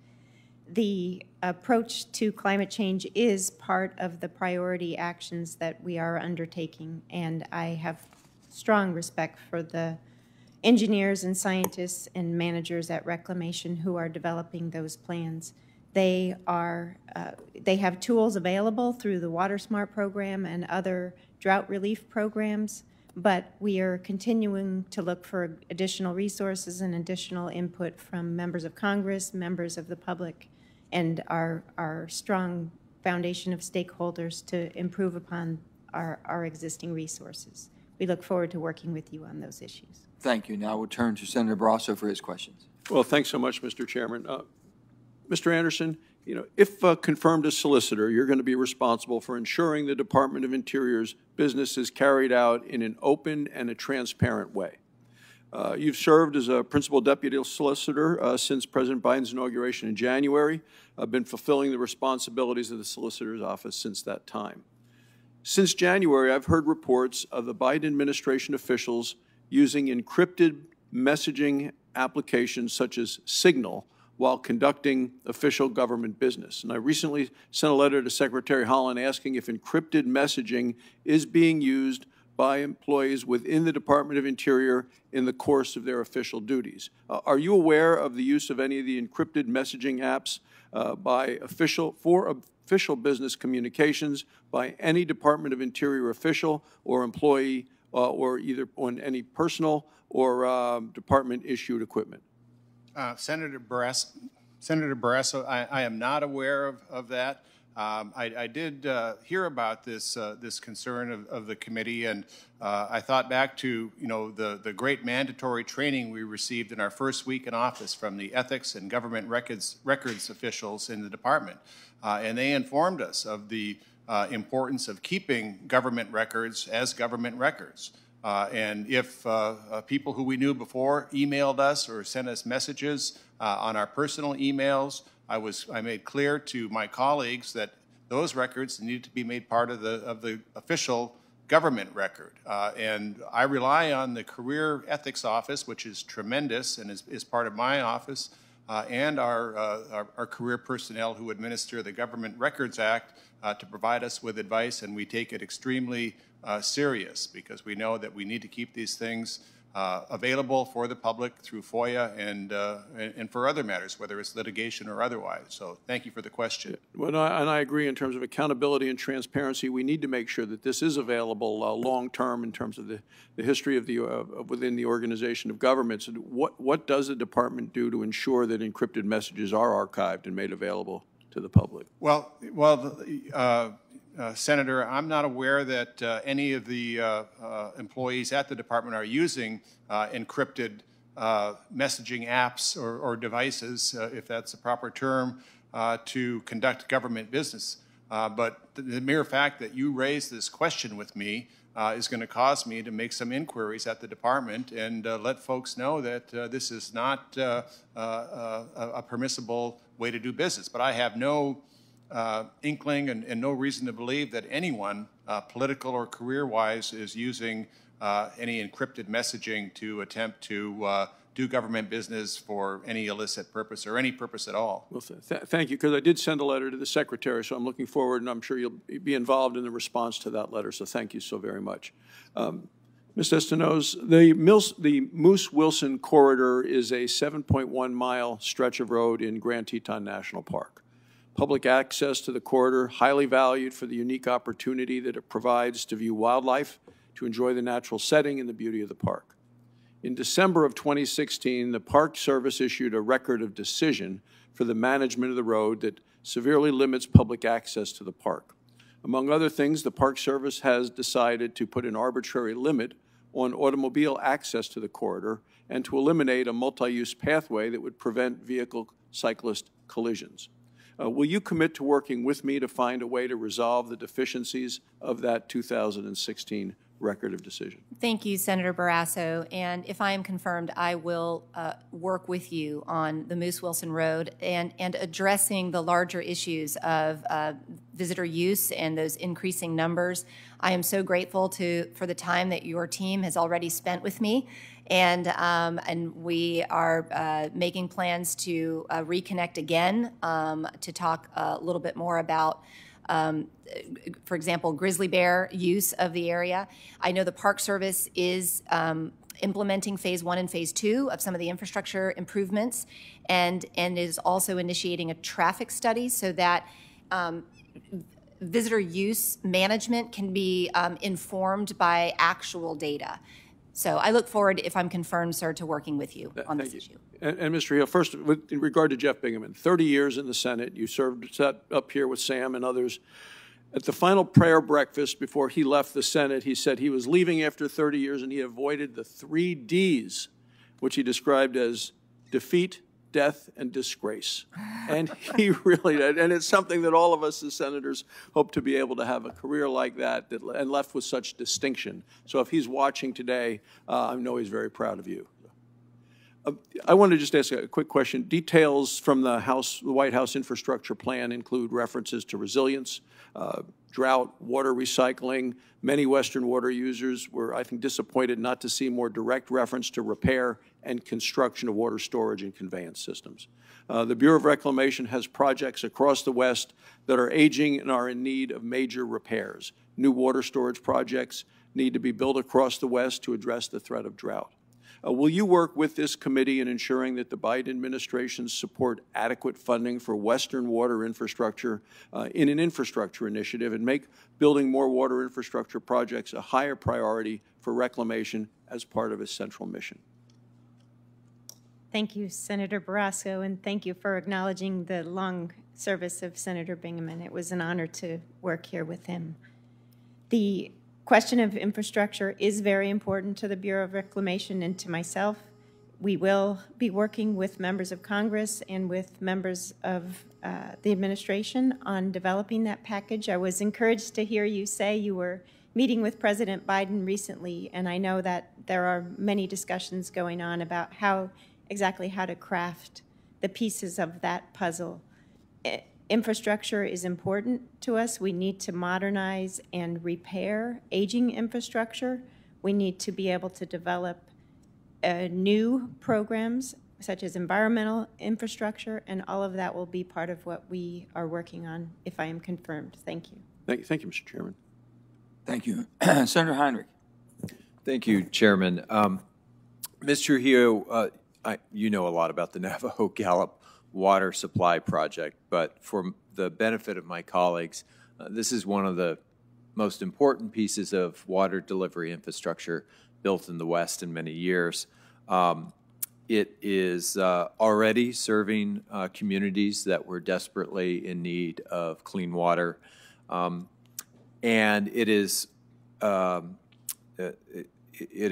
The approach to climate change is part of the priority actions that we are undertaking, and I have strong respect for the engineers and scientists and managers at Reclamation who are developing those plans. They have tools available through the Water Smart program and other drought relief programs, but we are continuing to look for additional resources and additional input from members of Congress, members of the public, and our strong foundation of stakeholders to improve upon our existing resources. We look forward to working with you on those issues. Thank you. Now we'll turn to Senator Barrasso for his questions. Well, thanks so much, Mr. Chairman. Mr. Anderson, if confirmed as solicitor, you're going to be responsible for ensuring the Department of Interior's business is carried out in an open and a transparent way. You've served as a principal deputy solicitor since President Biden's inauguration in January. I've been fulfilling the responsibilities of the solicitor's office since that time. Since January, I've heard reports of the Biden administration officials using encrypted messaging applications such as Signal while conducting official government business. And I recently sent a letter to Secretary Haaland asking if encrypted messaging is being used by employees within the Department of Interior in the course of their official duties. Are you aware of the use of any of the encrypted messaging apps official business communications by any Department of Interior official or employee or either on any personal or department-issued equipment? Senator Barrasso, I am not aware of that. I did hear about this concern of the committee, and I thought back to the great mandatory training we received in our first week in office from the ethics and government records officials in the department, and they informed us of the importance of keeping government records as government records. And if people who we knew before emailed us or sent us messages on our personal emails, I made clear to my colleagues that those records needed to be made part of the official government record. And I rely on the Career Ethics Office, which is tremendous and is part of my office, and our career personnel who administer the Government Records Act to provide us with advice, and we take it extremely serious because we know that we need to keep these things available for the public through FOIA and for other matters, whether it's litigation or otherwise. So thank you for the question. Well, and I agree in terms of accountability and transparency. We need to make sure that this is available long-term in terms of the history of the within the organization of governments. And what does the department do to ensure that encrypted messages are archived and made available to the public? Well, Senator, I'm not aware that any of the employees at the department are using encrypted messaging apps or devices, if that's the proper term, to conduct government business. But the mere fact that you raised this question with me is going to cause me to make some inquiries at the department and let folks know that this is not a permissible way to do business. But I have no inkling and no reason to believe that anyone, political or career-wise, is using any encrypted messaging to attempt to do government business for any illicit purpose or any purpose at all. Well, thank you, because I did send a letter to the Secretary, so I'm looking forward, and I'm sure you'll be involved in the response to that letter, so thank you so very much. Ms. Estenoz, the Moose-Wilson Corridor is a 7.1-mile stretch of road in Grand Teton National Park. Public access to the corridor, highly valued for the unique opportunity that it provides to view wildlife, to enjoy the natural setting and the beauty of the park. In December of 2016, the Park Service issued a record of decision for the management of the road that severely limits public access to the park. Among other things, the Park Service has decided to put an arbitrary limit on automobile access to the corridor and to eliminate a multi-use pathway that would prevent vehicle-cyclist collisions. Will you commit to working with me to find a way to resolve the deficiencies of that 2016 record of decision? Thank you, Senator Barrasso. And if I am confirmed, I will work with you on the Moose-Wilson Road and addressing the larger issues of visitor use and those increasing numbers. I am so grateful for the time that your team has already spent with me. And we are making plans to reconnect again to talk a little bit more about, for example, grizzly bear use of the area. I know the Park Service is implementing Phase 1 and Phase 2 of some of the infrastructure improvements and is also initiating a traffic study so that visitor use management can be informed by actual data. So I look forward, if I'm confirmed, sir, to working with you on this issue. And Mr. Hill, first, in regard to Jeff Bingaman, 30 years in the Senate, you served up here with Sam and others. At the final prayer breakfast before he left the Senate, he said he was leaving after 30 years and he avoided the 3 Ds, which he described as defeat, death, and disgrace. And he really, and it's something that all of us as senators hope to be able to have a career like that and left with such distinction. So if he's watching today, I know he's very proud of you. I want to just ask a quick question. Details from the White House infrastructure plan include references to resilience, drought, water recycling. Many Western water users were, I think, disappointed not to see more direct reference to repair and construction of water storage and conveyance systems. The Bureau of Reclamation has projects across the West that are aging and are in need of major repairs. New water storage projects need to be built across the West to address the threat of drought. Will you work with this committee in ensuring that the Biden administration support adequate funding for Western water infrastructure in an infrastructure initiative and make building more water infrastructure projects a higher priority for reclamation as part of its central mission? Thank you, Senator Barrasso, and thank you for acknowledging the long service of Senator Bingaman. It was an honor to work here with him. The question of infrastructure is very important to the Bureau of Reclamation and to myself. We will be working with members of Congress and with members of the administration on developing that package. I was encouraged to hear you say you were meeting with President Biden recently, and I know that there are many discussions going on about exactly how to craft the pieces of that puzzle. Infrastructure is important to us. We need to modernize and repair aging infrastructure. We need to be able to develop new programs such as environmental infrastructure, and all of that will be part of what we are working on if I am confirmed. Thank you. Thank you, Mr. Chairman. Thank you. Senator Heinrich. Thank you, Chairman. Mr. Trujillo, you know a lot about the Navajo Gallup water supply project, but for the benefit of my colleagues, this is one of the most important pieces of water delivery infrastructure built in the West in many years. It is already serving communities that were desperately in need of clean water, and it is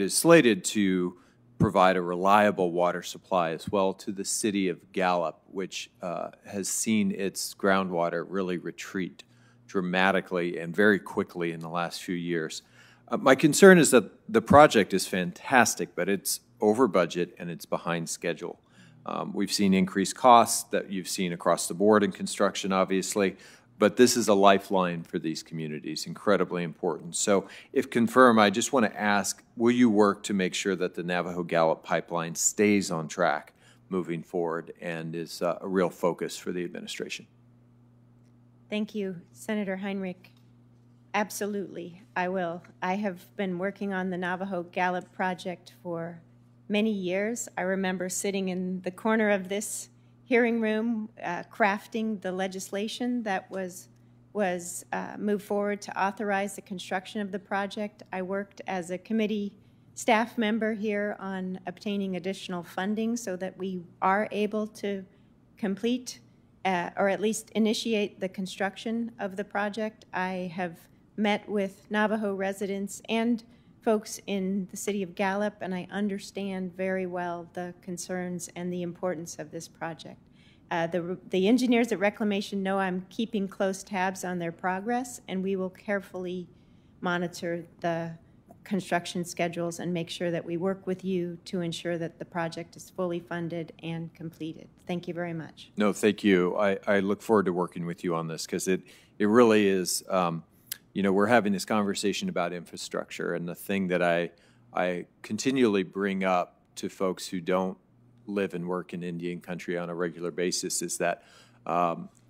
slated to provide a reliable water supply as well to the city of Gallup, which has seen its groundwater really retreat dramatically and very quickly in the last few years. My concern is that the project is fantastic, but it's over budget and it's behind schedule. We've seen increased costs that you've seen across the board in construction, obviously, but this is a lifeline for these communities, incredibly important. So if confirmed, I just want to ask, will you work to make sure that the Navajo Gallup pipeline stays on track moving forward and is a real focus for the administration? Thank you, Senator Heinrich. Absolutely, I will. I have been working on the Navajo Gallup project for many years. I remember sitting in the corner of this hearing room, crafting the legislation that was moved forward to authorize the construction of the project. I worked as a committee staff member here on obtaining additional funding so that we are able to complete or at least initiate the construction of the project. I have met with Navajo residents and folks in the city of Gallup, and I understand very well the concerns and the importance of this project. The engineers at Reclamation know I'm keeping close tabs on their progress, and we will carefully monitor the construction schedules and make sure that we work with you to ensure that the project is fully funded and completed. Thank you very much. No, thank you. I look forward to working with you on this because it really is, you know, we're having this conversation about infrastructure, and the thing that I continually bring up to folks who don't live and work in Indian country on a regular basis is that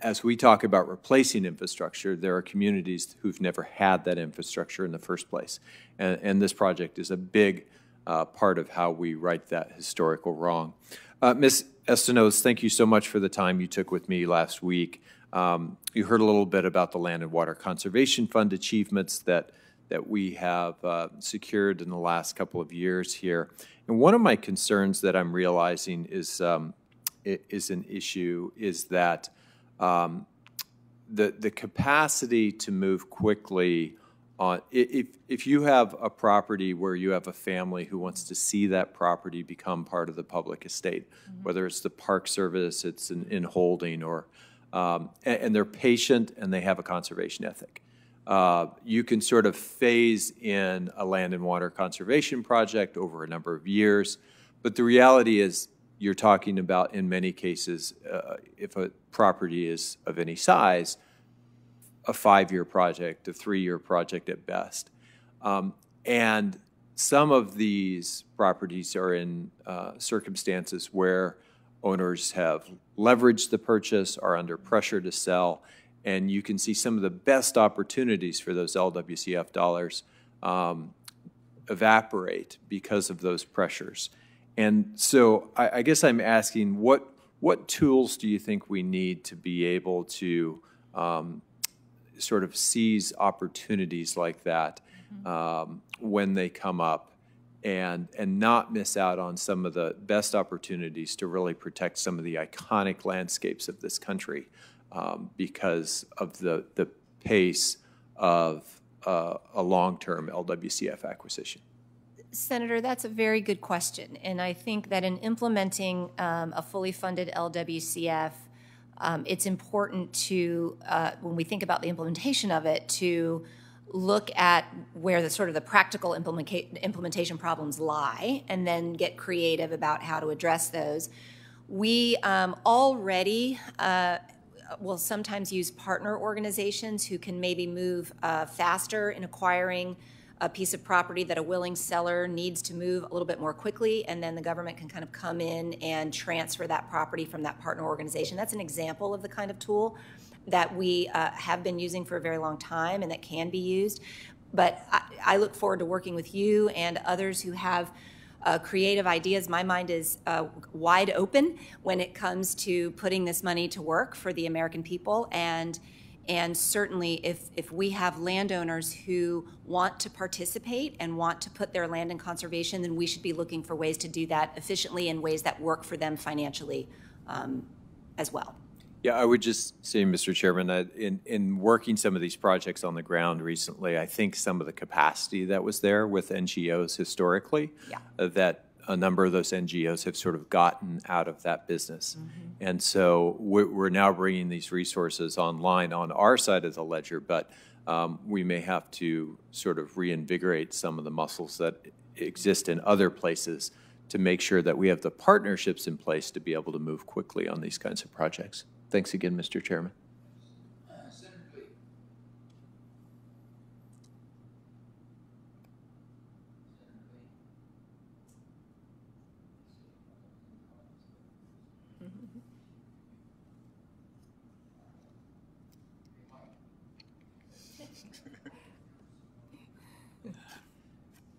as we talk about replacing infrastructure, there are communities who've never had that infrastructure in the first place. And this project is a big part of how we right that historical wrong. Ms. Estenoz, thank you so much for the time you took with me last week. You heard a little bit about the Land and Water Conservation Fund achievements that we have secured in the last couple of years here. And one of my concerns that I'm realizing is an issue is that the capacity to move quickly on, if you have a property where you have a family who wants to see that property become part of the public estate, whether it's the Park Service, it's in holding, or and they're patient and they have a conservation ethic. You can sort of phase in a land and water conservation project over a number of years, but the reality is you're talking about, in many cases, if a property is of any size, a 5-year project, a 3-year project at best. And some of these properties are in circumstances where owners have leveraged the purchase, are under pressure to sell, and you can see some of the best opportunities for those LWCF dollars evaporate because of those pressures. And so I guess I'm asking, what tools do you think we need to be able to sort of seize opportunities like that when they come up, and not miss out on some of the best opportunities to really protect some of the iconic landscapes of this country because of the pace of a long-term LWCF acquisition? Senator, that's a very good question. And I think that in implementing a fully funded LWCF, it's important to, when we think about the implementation of it, to look at where the sort of the practical implementation problems lie and then get creative about how to address those. We already will sometimes use partner organizations who can maybe move faster in acquiring a piece of property that a willing seller needs to move a little bit more quickly, and then the government can kind of come in and transfer that property from that partner organization. That's an example of the kind of tool that we have been using for a very long time and that can be used. But I look forward to working with you and others who have creative ideas. My mind is wide open when it comes to putting this money to work for the American people. And certainly if we have landowners who want to participate and want to put their land in conservation, then we should be looking for ways to do that efficiently in ways that work for them financially as well. Yeah, I would just say, Mr. Chairman, that in working some of these projects on the ground recently, I think some of the capacity that was there with NGOs historically, that a number of those NGOs have sort of gotten out of that business. And so we're now bringing these resources online on our side of the ledger, but we may have to sort of reinvigorate some of the muscles that exist in other places to make sure that we have the partnerships in place to be able to move quickly on these kinds of projects. Thanks again, Mr. Chairman. Senator Lee.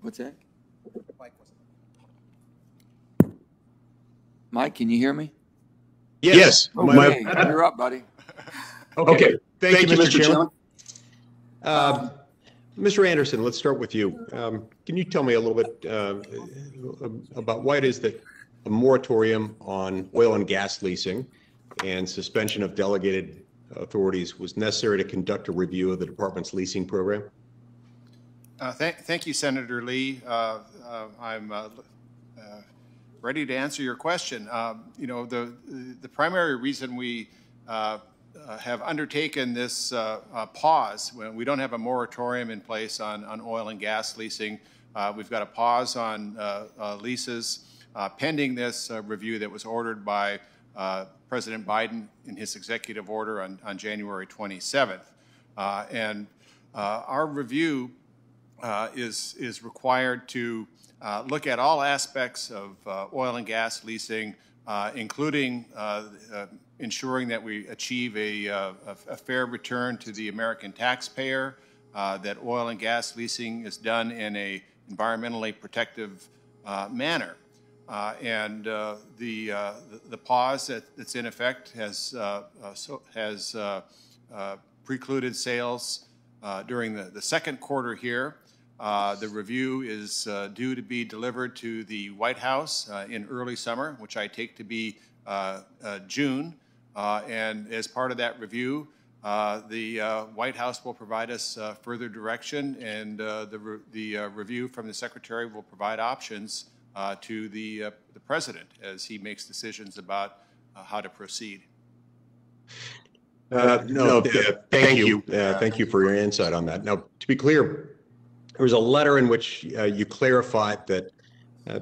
What's that? Mike, can you hear me? Yes. Okay, you're up, buddy. Okay. Thank you, Mr. Chairman. Mr. Anderson, let's start with you. Can you tell me a little bit about why it is that a moratorium on oil and gas leasing and suspension of delegated authorities was necessary to conduct a review of the department's leasing program? Thank you, Senator Lee. I'm ready to answer your question. You know, the primary reason we have undertaken this pause, when we don't have a moratorium in place on oil and gas leasing, we've got a pause on leases pending this review that was ordered by President Biden in his executive order on January 27th. And our review is required to look at all aspects of oil and gas leasing, including ensuring that we achieve a fair return to the American taxpayer, that oil and gas leasing is done in a environmentally protective manner. And the pause that's in effect has precluded sales during the second quarter here. The review is due to be delivered to the White House in early summer, which I take to be June. And as part of that review, the White House will provide us further direction, and the review from the Secretary will provide options to the President as he makes decisions about how to proceed. Thank you. Thank you for your insight on that. Now, to be clear, there was a letter in which you clarified that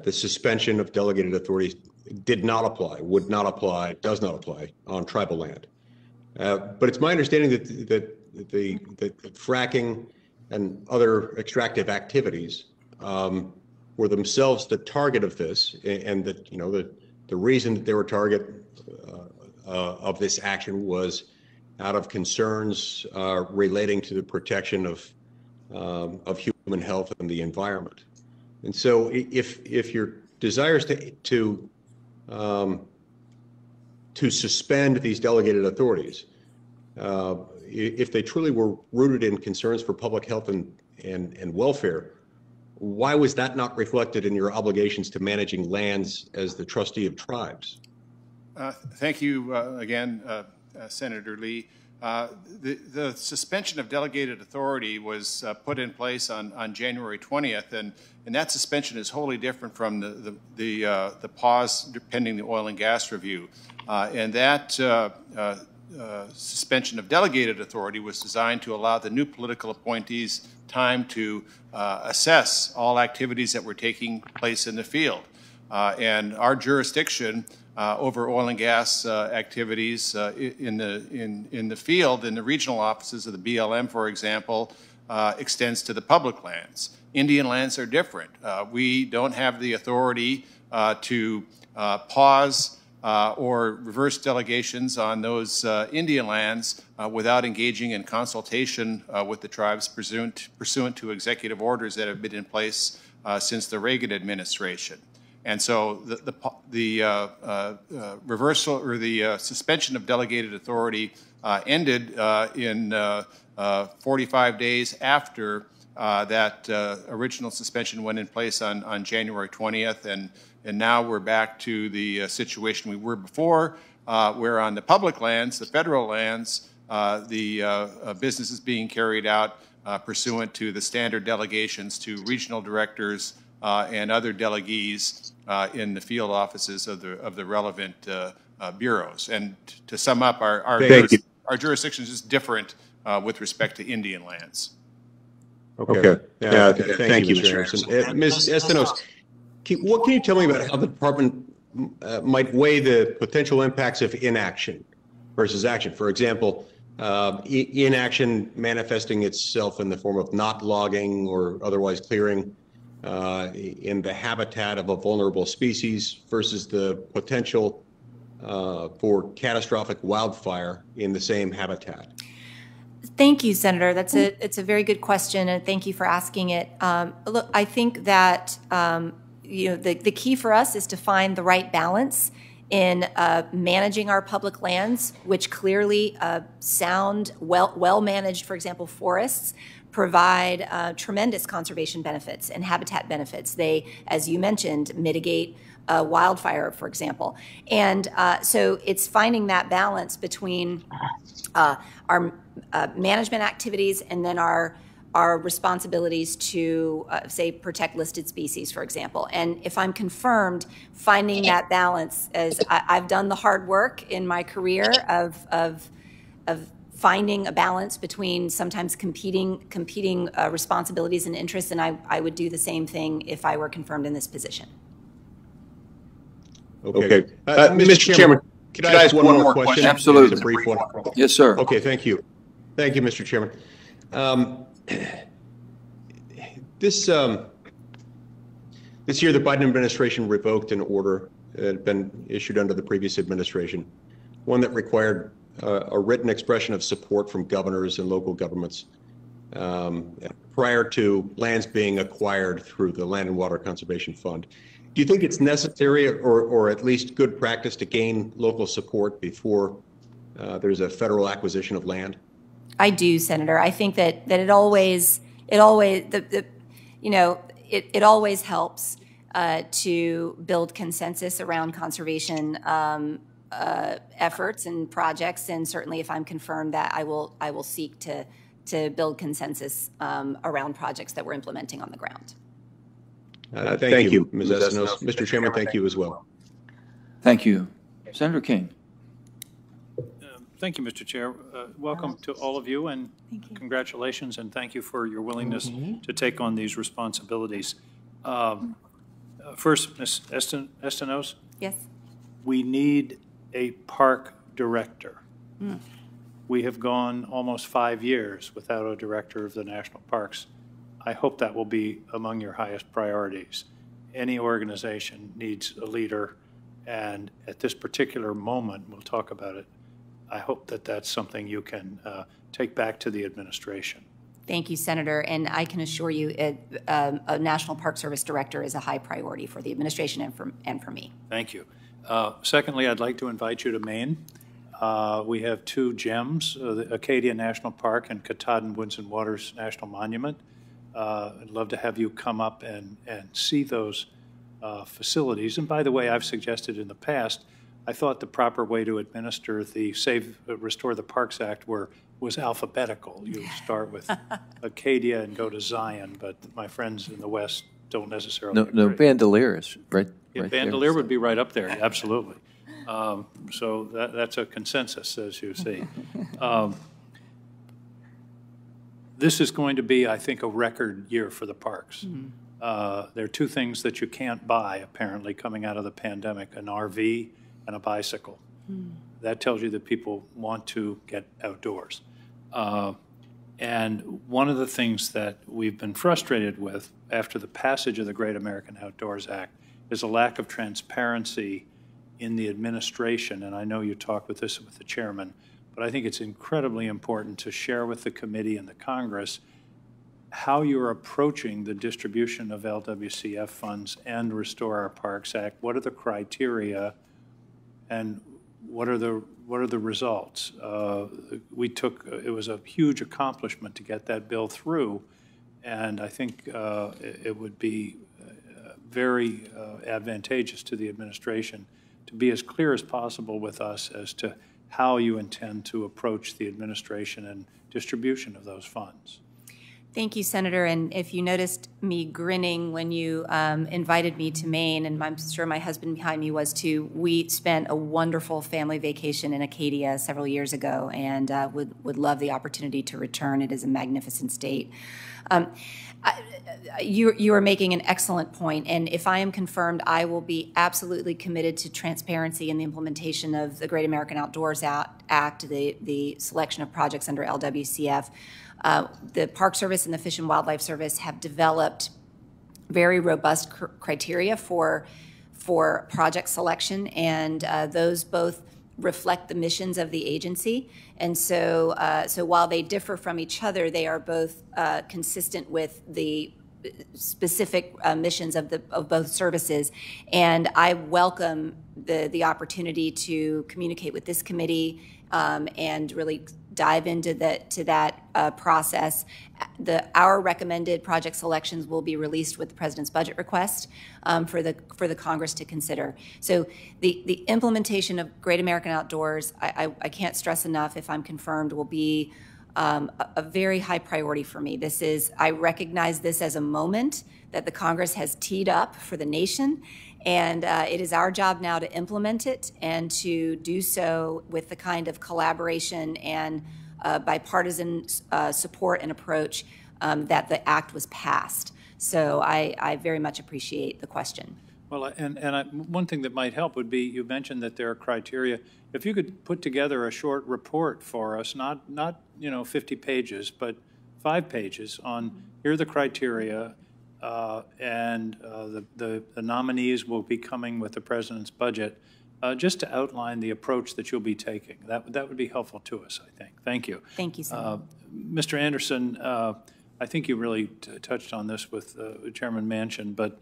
the suspension of delegated authorities did not apply, would not apply, does not apply on tribal land. But it's my understanding that fracking and other extractive activities were themselves the target of this, and that the reason that they were target of this action was out of concerns relating to the protection of human health and the environment. And so if your desires to suspend these delegated authorities, if they truly were rooted in concerns for public health and welfare, why was that not reflected in your obligations to managing lands as the trustee of tribes? Thank you again, Senator Lee. The suspension of delegated authority was put in place on January 20th, and that suspension is wholly different from the pause pending the oil and gas review. And that suspension of delegated authority was designed to allow the new political appointees time to assess all activities that were taking place in the field. And our jurisdiction over oil and gas activities in the field, in the regional offices of the BLM, for example, extends to the public lands. Indian lands are different. We don't have the authority to pause or reverse delegations on those Indian lands without engaging in consultation with the tribes pursuant to executive orders that have been in place since the Reagan administration. And so the reversal or the suspension of delegated authority ended in 45 days after that original suspension went in place on January 20th, and now we're back to the situation we were before, where on the public lands, the federal lands, the business is being carried out pursuant to the standard delegations to regional directors and other delegees in the field offices of the relevant bureaus. And to sum up, our jurisdiction is just different with respect to Indian lands. Okay. Thank you, Mr. Anderson. Ms. Estenoz, what can you tell me about how the department might weigh the potential impacts of inaction versus action? For example, inaction manifesting itself in the form of not logging or otherwise clearing in the habitat of a vulnerable species versus the potential for catastrophic wildfire in the same habitat. Thank you, Senator. It's a very good question, and thank you for asking it. Look, I think that the key for us is to find the right balance in managing our public lands, which clearly sound well managed. For example, forests provide tremendous conservation benefits and habitat benefits. They, as you mentioned, mitigate wildfire, for example. And so it's finding that balance between our management activities and then our responsibilities to, say, protect listed species, for example. And if I'm confirmed, finding that balance, as I've done the hard work in my career of finding a balance between sometimes competing responsibilities and interests, and I would do the same thing if I were confirmed in this position. Okay. Mr. Chairman, could I ask one more question? Absolutely. It's a brief one. Yes, sir. Okay, thank you. Thank you, Mr. Chairman. This year, the Biden administration revoked an order that had been issued under the previous administration, one that required a written expression of support from governors and local governments prior to lands being acquired through the Land and Water Conservation Fund. Do you think it's necessary or at least good practice to gain local support before there's a federal acquisition of land? I do, Senator. I think that it always helps to build consensus around conservation efforts and projects, and certainly if I'm confirmed that I will seek to build consensus around projects that we're implementing on the ground. Thank you, Ms. Estenoz. Mr. Chairman, thank you as well. Thank you. Senator King. Thank you, Mr. Chair. Welcome to all of you, and congratulations, and thank you for your willingness to take on these responsibilities. First, Ms. Estenoz. Yes. We need a park director. We have gone almost 5 years without a director of the national parks. I hope that will be among your highest priorities. Any organization needs a leader, and at this particular moment, we'll talk about it, I hope that that's something you can take back to the administration. Thank you, Senator. And I can assure you a National Park Service Director is a high priority for the administration and for me. Thank you. Secondly, I'd like to invite you to Maine. We have two gems, the Acadia National Park and Katahdin Woods and Waters National Monument. I'd love to have you come up and see those facilities. And by the way, I've suggested in the past, I thought the proper way to administer the Restore the Parks Act was alphabetical. You start with Acadia and go to Zion, but my friends in the West don't necessarily agree. No, Bandelier is right. Yeah, right Bandelier there. would be right up there, absolutely. So that's a consensus, as you see. This is going to be, I think, a record year for the parks. There are two things that you can't buy, apparently, coming out of the pandemic, an RV and a bicycle. That tells you that people want to get outdoors. And one of the things that we've been frustrated with after the passage of the Great American Outdoors Act is a lack of transparency in the administration. And I know you talked with this with the chairman, but I think it's incredibly important to share with the committee and the Congress how you're approaching the distribution of LWCF funds and Restore Our Parks Act. What are the criteria and what are the results? It was a huge accomplishment to get that bill through, and I think it would be very advantageous to the administration to be as clear as possible with us as to how you intend to approach the administration and distribution of those funds. Thank you, Senator. And if you noticed me grinning when you invited me to Maine, and I'm sure my husband behind me was too, we spent a wonderful family vacation in Acadia several years ago and would love the opportunity to return. It is a magnificent state. You are making an excellent point, and if I am confirmed, I will be absolutely committed to transparency in the implementation of the Great American Outdoors Act, the selection of projects under LWCF. The Park Service and the Fish and Wildlife Service have developed very robust criteria for project selection, and those both reflect the missions of the agency. And so, while they differ from each other, they are both consistent with the specific missions of both services. And I welcome the opportunity to communicate with this committee and really dive into that process. Our recommended project selections will be released with the President's budget request for the Congress to consider. So the implementation of Great American Outdoors, I can't stress enough, if I'm confirmed, will be a very high priority for me. I recognize this as a moment that the Congress has teed up for the nation, and it is our job now to implement it and to do so with the kind of collaboration and bipartisan support and approach that the act was passed. So I very much appreciate the question. Well, one thing that might help would be, you mentioned that there are criteria. If you could put together a short report for us, not 50 pages, but 5 pages on here are the criteria, and the nominees will be coming with the President's budget, just to outline the approach that you'll be taking. That would be helpful to us, I think. Thank you. Thank you, Senator. Mr. Anderson, I think you really touched on this with Chairman Manchin, but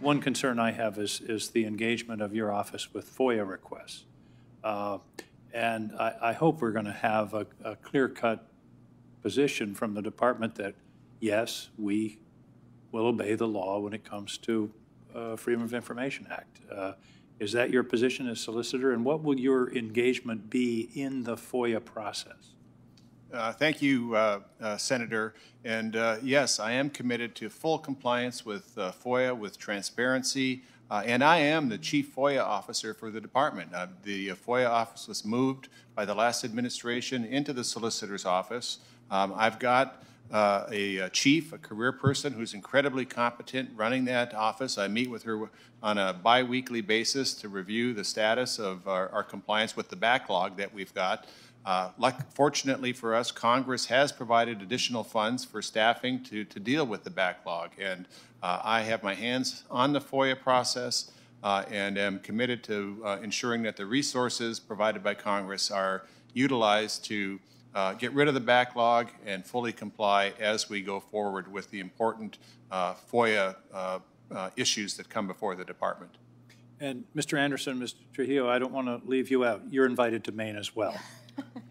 one concern I have is the engagement of your office with FOIA requests. And I hope we're going to have a clear-cut position from the department that, yes, we will obey the law when it comes to Freedom of Information Act. Is that your position as solicitor, and what will your engagement be in the FOIA process? Thank you, Senator. And yes, I am committed to full compliance with FOIA, with transparency, and I am the Chief FOIA Officer for the department. The FOIA office was moved by the last administration into the Solicitor's office. I've got a chief, a career person who's incredibly competent running that office. I meet with her on a bi-weekly basis to review the status of our compliance with the backlog that we've got. Fortunately for us, Congress has provided additional funds for staffing to deal with the backlog. And I have my hands on the FOIA process and am committed to ensuring that the resources provided by Congress are utilized to get rid of the backlog and fully comply as we go forward with the important FOIA issues that come before the department. And Mr. Anderson, Mr. Trujillo, I don't want to leave you out. You're invited to Maine as well.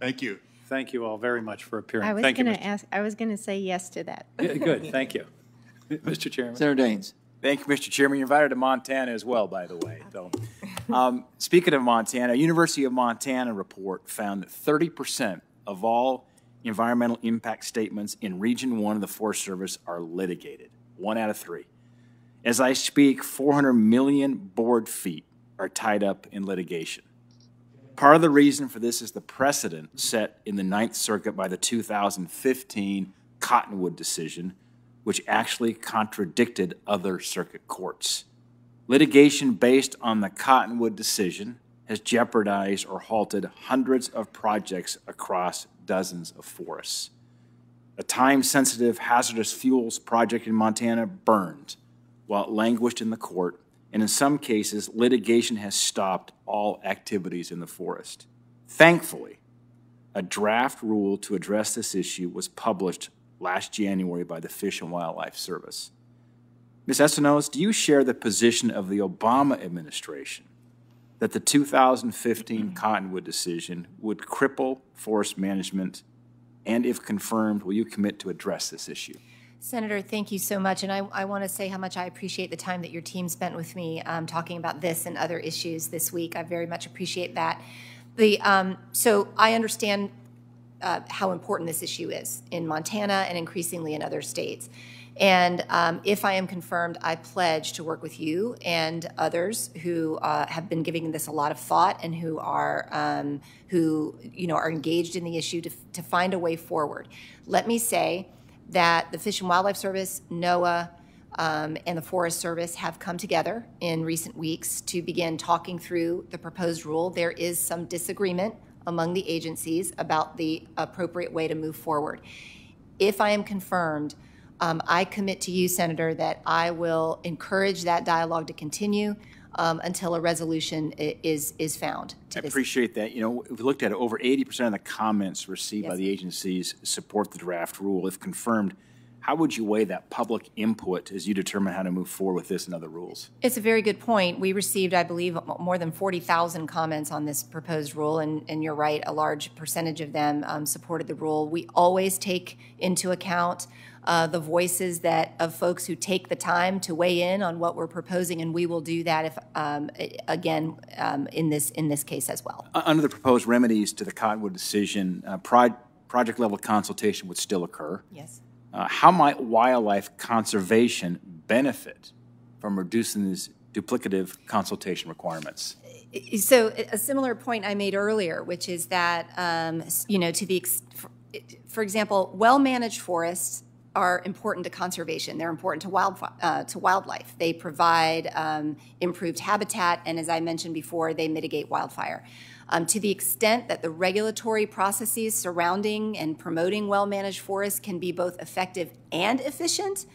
Thank you. Thank you all very much for appearing. I was Thank you, going to Mr. ask. I was going to say yes to that. Yeah, good, thank you. Mr. Chairman. Senator Daines. Thank you, Mr. Chairman. You're invited to Montana as well, by the way. So, speaking of Montana, a University of Montana report found that 30% of all environmental impact statements in Region 1 of the Forest Service are litigated, 1 out of 3. As I speak, 400 million board feet are tied up in litigation. Part of the reason for this is the precedent set in the Ninth Circuit by the 2015 Cottonwood decision, which actually contradicted other circuit courts. Litigation based on the Cottonwood decision has jeopardized or halted hundreds of projects across dozens of forests. A time-sensitive hazardous fuels project in Montana burned while it languished in the court, and in some cases, litigation has stopped all activities in the forest. Thankfully, a draft rule to address this issue was published last January by the Fish and Wildlife Service. Ms. Estenoz, do you share the position of the Obama administration that the 2015 Cottonwood decision would cripple forest management? And if confirmed, will you commit to address this issue? Senator, thank you so much. And I want to say how much I appreciate the time that your team spent with me talking about this and other issues this week. I very much appreciate that. So I understand how important this issue is in Montana and increasingly in other states. And if I am confirmed, I pledge to work with you and others who have been giving this a lot of thought and who are engaged in the issue to find a way forward. Let me say that the Fish and Wildlife Service, NOAA, and the Forest Service have come together in recent weeks to begin talking through the proposed rule. There is some disagreement among the agencies about the appropriate way to move forward. If I am confirmed, I commit to you, Senator, that I will encourage that dialogue to continue until a resolution is found. I appreciate that. You know, if we looked at it, over 80% of the comments received by the agencies support the draft rule. If confirmed, how would you weigh that public input as you determine how to move forward with this and other rules? It's a very good point. We received, I believe, more than 40,000 comments on this proposed rule, and you're right, a large percentage of them supported the rule. We always take into account the voices of folks who take the time to weigh in on what we're proposing, and we will do that in this case as well. Under the proposed remedies to the Cottonwood decision, project level consultation would still occur. Yes. How might wildlife conservation benefit from reducing these duplicative consultation requirements? So a similar point I made earlier, which is that for example, well-managed forests are important to conservation. They're important to wildlife. They provide improved habitat, and as I mentioned before, they mitigate wildfire. To the extent that the regulatory processes surrounding and promoting well-managed forests can be both effective and efficient,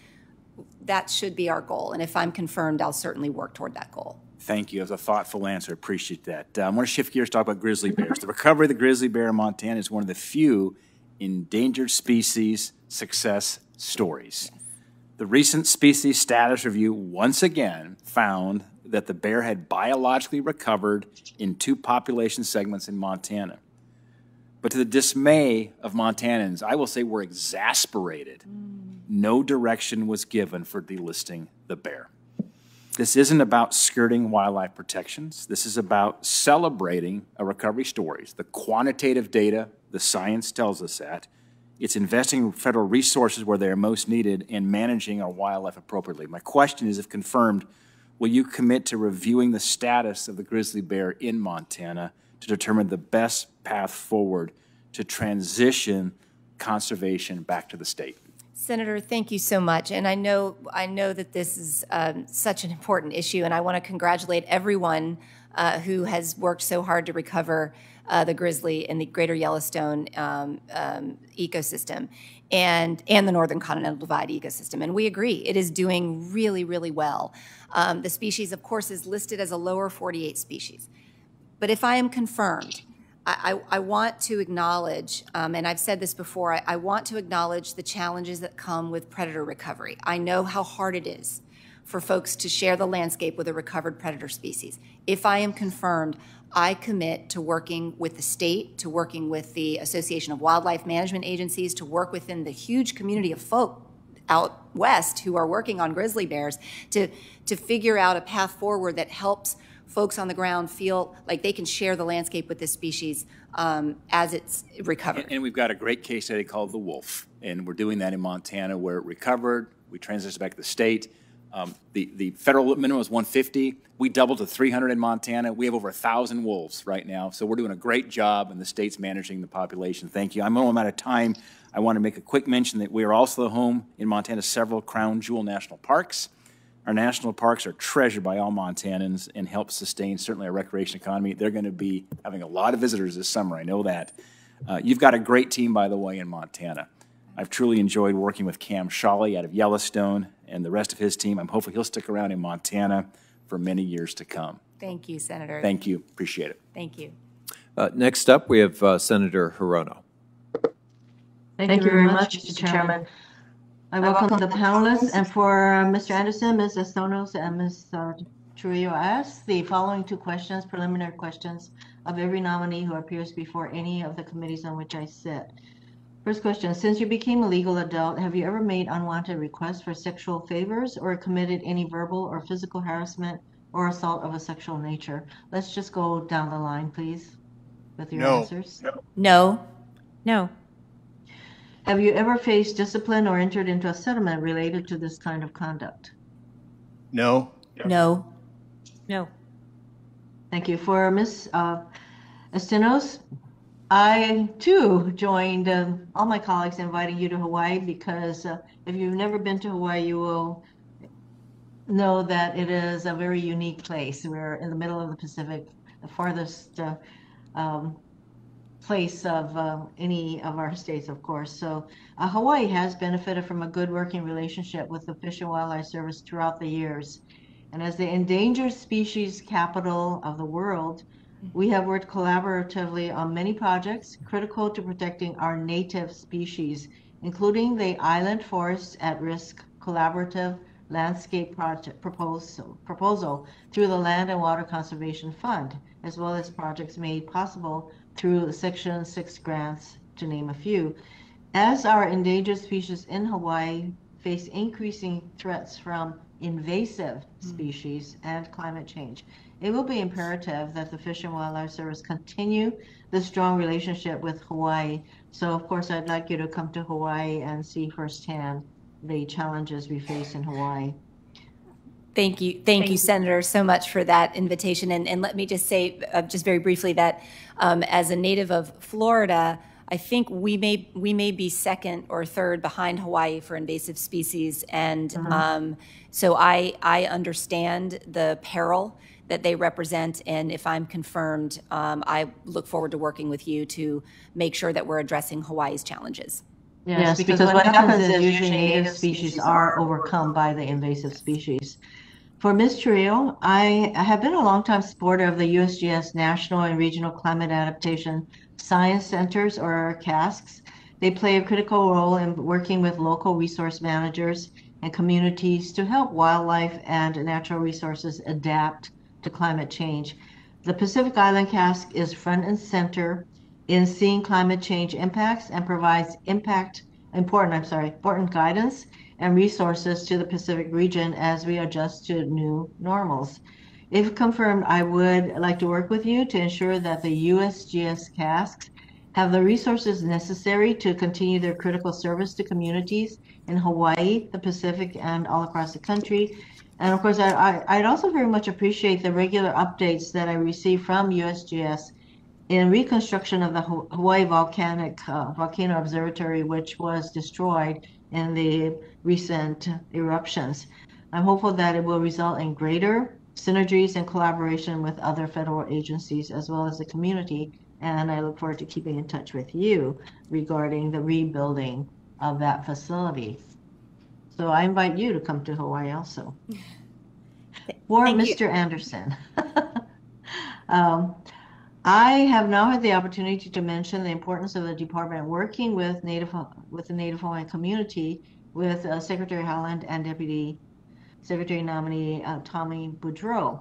that should be our goal. And if I'm confirmed, I'll certainly work toward that goal. Thank you. That was a thoughtful answer. Appreciate that. I want to shift gears to talk about grizzly bears. The recovery of the grizzly bear in Montana is one of the few endangered species success stories. Yes. The recent species status review once again found that the bear had biologically recovered in 2 population segments in Montana. But to the dismay of Montanans, I will say we're exasperated. No direction was given for delisting the bear. This isn't about skirting wildlife protections. This is about celebrating a recovery stories. The quantitative data, the science tells us that. It's investing federal resources where they are most needed and managing our wildlife appropriately. My question is, if confirmed, will you commit to reviewing the status of the grizzly bear in Montana to determine the best path forward to transition conservation back to the state? Senator, thank you so much. And I know that this is such an important issue, and I want to congratulate everyone who has worked so hard to recover the grizzly in the greater Yellowstone ecosystem and the Northern Continental Divide ecosystem. And we agree, it is doing really, really well. The species, of course, is listed as a lower 48 species. But if I am confirmed, I want to acknowledge, and I've said this before, I want to acknowledge the challenges that come with predator recovery. I know how hard it is for folks to share the landscape with a recovered predator species. If I am confirmed, I commit to working with the state, to working with the Association of Wildlife Management Agencies, to work within the huge community of folk out west who are working on grizzly bears to figure out a path forward that helps folks on the ground feel like they can share the landscape with this species as it's recovered. And we've got a great case study called the wolf, and we're doing that in Montana where it recovered. We transitioned back to the state. The federal minimum is 150. We doubled to 300 in Montana. We have over 1,000 wolves right now, so we're doing a great job, and the state's managing the population. Thank you. I'm almost out of time. I want to make a quick mention that we are also the home in Montana several crown jewel national parks. Our national parks are treasured by all Montanans and help sustain certainly our recreation economy. They're going to be having a lot of visitors this summer. I know that. You've got a great team, by the way, in Montana. I've truly enjoyed working with Cam Shawley out of Yellowstone and the rest of his team. I'm hopeful he'll stick around in Montana for many years to come. Thank you, Senator. Thank you. Appreciate it. Thank you. Next up, we have Senator Hirono. Thank you very much, Mr. Chairman. I welcome the panelists, and for Mr. Anderson, Ms. Estenoz, and Ms. Trujillo, I ask the following two questions, preliminary questions, of every nominee who appears before any of the committees on which I sit. First question, since you became a legal adult, have you ever made unwanted requests for sexual favors or committed any verbal or physical harassment or assault of a sexual nature? Let's just go down the line, please, with your answers. No. No. Have you ever faced discipline or entered into a settlement related to this kind of conduct? No. No. No. Thank you. For Ms. Estenoz, I too joined all my colleagues inviting you to Hawaii because if you've never been to Hawaii, you will know that it is a very unique place. We're in the middle of the Pacific, the farthest place of any of our states, of course. So Hawaii has benefited from a good working relationship with the Fish and Wildlife Service throughout the years. And as the endangered species capital of the world, we have worked collaboratively on many projects critical to protecting our native species, including the Island Forest at Risk Collaborative Landscape Project proposal through the Land and Water Conservation Fund, as well as projects made possible through the Section 6 grants, to name a few. As our endangered species in Hawaii face increasing threats from invasive species and climate change, it will be imperative that the Fish and Wildlife Service continue the strong relationship with Hawaii. So, of course, I'd like you to come to Hawaii and see firsthand the challenges we face in Hawaii. Thank you. Thank you, Senator, so much for that invitation. And let me just say, just very briefly, that as a native of Florida, I think we may be second or third behind Hawaii for invasive species. And so I understand the peril that they represent. And if I'm confirmed, I look forward to working with you to make sure that we're addressing Hawaii's challenges. Yes, because what happens is usually native species are overcome by the invasive species. For Ms. Trujillo, I have been a longtime supporter of the USGS National and Regional Climate Adaptation Science Centers, or CASCs. They play a critical role in working with local resource managers and communities to help wildlife and natural resources adapt to climate change. The Pacific Island CASC is front and center in seeing climate change impacts and provides important guidance and resources to the Pacific region as we adjust to new normals. If confirmed, I would like to work with you to ensure that the USGS CASCs have the resources necessary to continue their critical service to communities in Hawaii, the Pacific, and all across the country. And of course, I'd also very much appreciate the regular updates that I receive from USGS in reconstruction of the Hawaii Volcano Observatory, which was destroyed in the recent eruptions. I'm hopeful that it will result in greater synergies and collaboration with other federal agencies as well as the community. And I look forward to keeping in touch with you regarding the rebuilding of that facility. So I invite you to come to Hawaii also. For Mr. Anderson. I have now had the opportunity to mention the importance of the department working with the Native Hawaiian community, with Secretary Howland and Deputy Secretary nominee Tommy Boudreau.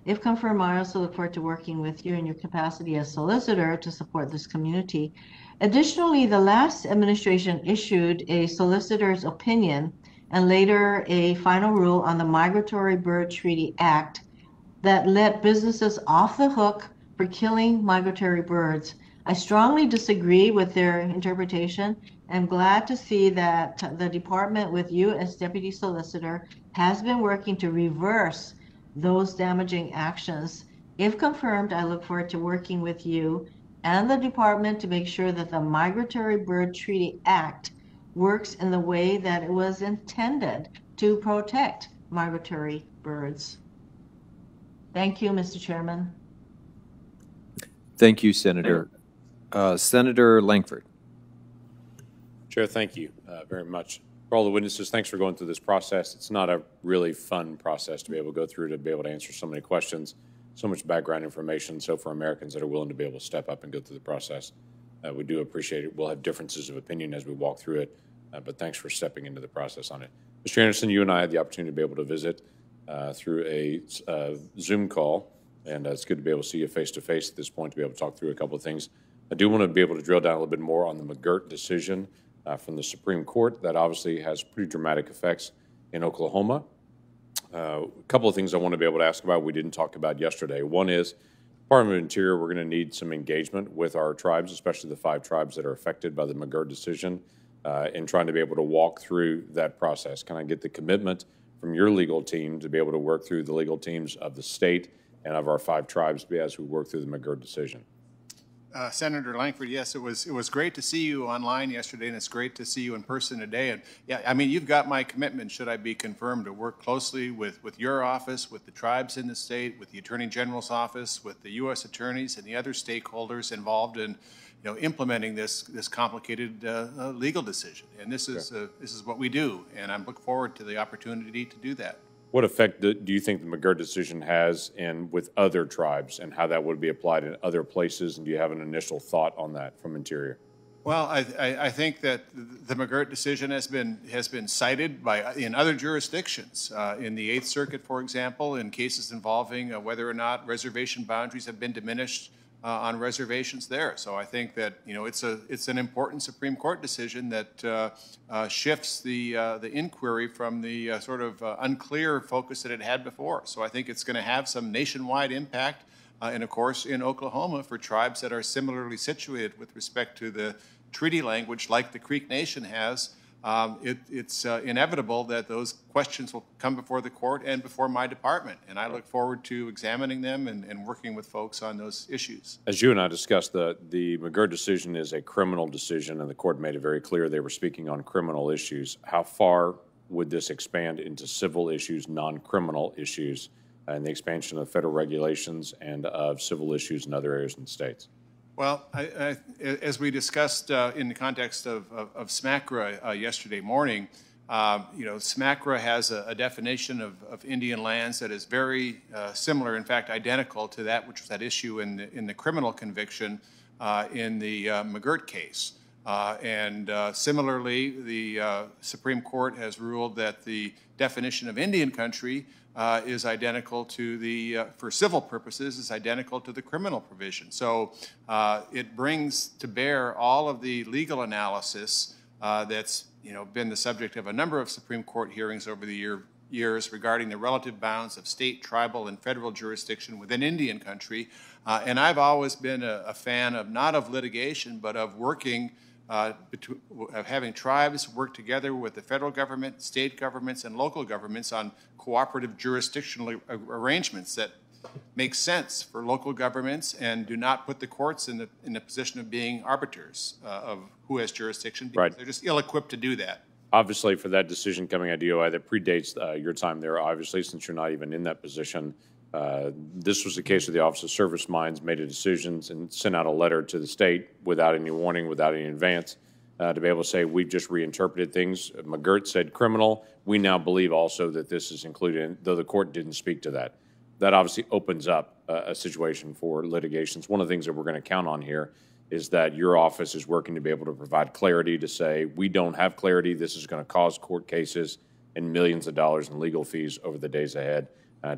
If confirmed, I also look forward to working with you in your capacity as solicitor to support this community. Additionally, the last administration issued a solicitor's opinion and later a final rule on the Migratory Bird Treaty Act that let businesses off the hook for killing migratory birds. I strongly disagree with their interpretation. I'm glad to see that the department, with you as Deputy Solicitor, has been working to reverse those damaging actions. If confirmed, I look forward to working with you and the department to make sure that the Migratory Bird Treaty Act works in the way that it was intended to protect migratory birds. Thank you, Mr. Chairman. Thank you, Senator. Senator Langford. Chair, thank you very much. For all the witnesses, thanks for going through this process. It's not a really fun process to be able to go through, to be able to answer so many questions, so much background information. So for Americans that are willing to be able to step up and go through the process, we do appreciate it. We'll have differences of opinion as we walk through it, but thanks for stepping into the process on it. Mr. Anderson, you and I had the opportunity to be able to visit through a Zoom call, and it's good to be able to see you face-to-face at this point to be able to talk through a couple of things. I do want to be able to drill down a little bit more on the McGirt decision from the Supreme Court. That obviously has pretty dramatic effects in Oklahoma. A couple of things I want to be able to ask about we didn't talk about yesterday. One is, Department of Interior, we're going to need some engagement with our tribes, especially the 5 tribes that are affected by the McGirt decision, in trying to be able to walk through that process. Can I get the commitment from your legal team to be able to work through the legal teams of the state and of our 5 tribes as we work through the McGirt decision? Senator Langford, yes, it was great to see you online yesterday, and it's great to see you in person today. And yeah, I mean, you've got my commitment, should I be confirmed, to work closely with your office, with the tribes in the state, with the Attorney General's office, with the U.S. attorneys and the other stakeholders involved in, implementing this complicated legal decision. And this is what we do, and I look forward to the opportunity to do that. What effect do you think the McGirt decision has with other tribes, and how that would be applied in other places? And do you have an initial thought on that from Interior? Well, I think that the McGirt decision has been cited in other jurisdictions, in the 8th Circuit, for example, in cases involving whether or not reservation boundaries have been diminished on reservations there. So I think that it's an important Supreme Court decision that shifts the inquiry from the sort of unclear focus that it had before. So I think it's going to have some nationwide impact, and of course in Oklahoma for tribes that are similarly situated with respect to the treaty language, like the Creek Nation has. It's inevitable that those questions will come before the court and before my department, and I look forward to examining them and working with folks on those issues. As you and I discussed, the McGirt decision is a criminal decision, and the court made it very clear they were speaking on criminal issues. How far would this expand into civil issues, non-criminal issues, and the expansion of federal regulations and of civil issues in other areas in the states? Well, as we discussed in the context of SMACRA yesterday morning, SMACRA has a definition of Indian lands that is very similar, in fact, identical to that which was at issue in the criminal conviction in the McGirt case. And similarly, the Supreme Court has ruled that the definition of Indian country is identical to for civil purposes, is identical to the criminal provision. So it brings to bear all of the legal analysis that's been the subject of a number of Supreme Court hearings over the years regarding the relative bounds of state, tribal, and federal jurisdiction within Indian country. And I've always been a fan of not of litigation, but of working of having tribes work together with the federal government, state governments, and local governments on cooperative jurisdictional arrangements that make sense for local governments and do not put the courts in the position of being arbiters of who has jurisdiction, because right. They're just ill-equipped to do that. Obviously, for that decision coming out of DOI that predates your time there, obviously, since you're not even in that position, this was the case where the Office of Service Mines made a decision and sent out a letter to the state without any warning, without any advance, to be able to say, we've just reinterpreted things. McGirt said criminal. We now believe also that this is included, though the court didn't speak to that. that obviously opens up a situation for litigations. One of the things that we're going to count on here is that your office is working to be able to provide clarity to say, we don't have clarity, this is going to cause court cases and millions of dollars in legal fees over the days ahead,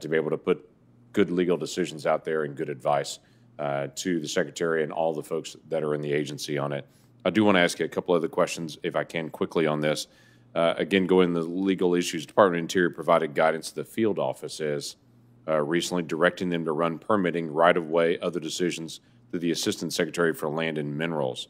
to be able to put good legal decisions out there and good advice to the Secretary and all the folks that are in the agency on it. I do want to ask you a couple other questions, if I can, quickly on this. Again, going to the legal issues, Department of Interior provided guidance to the field offices recently, directing them to run permitting, right-of-way, other decisions to the Assistant Secretary for Land and Minerals.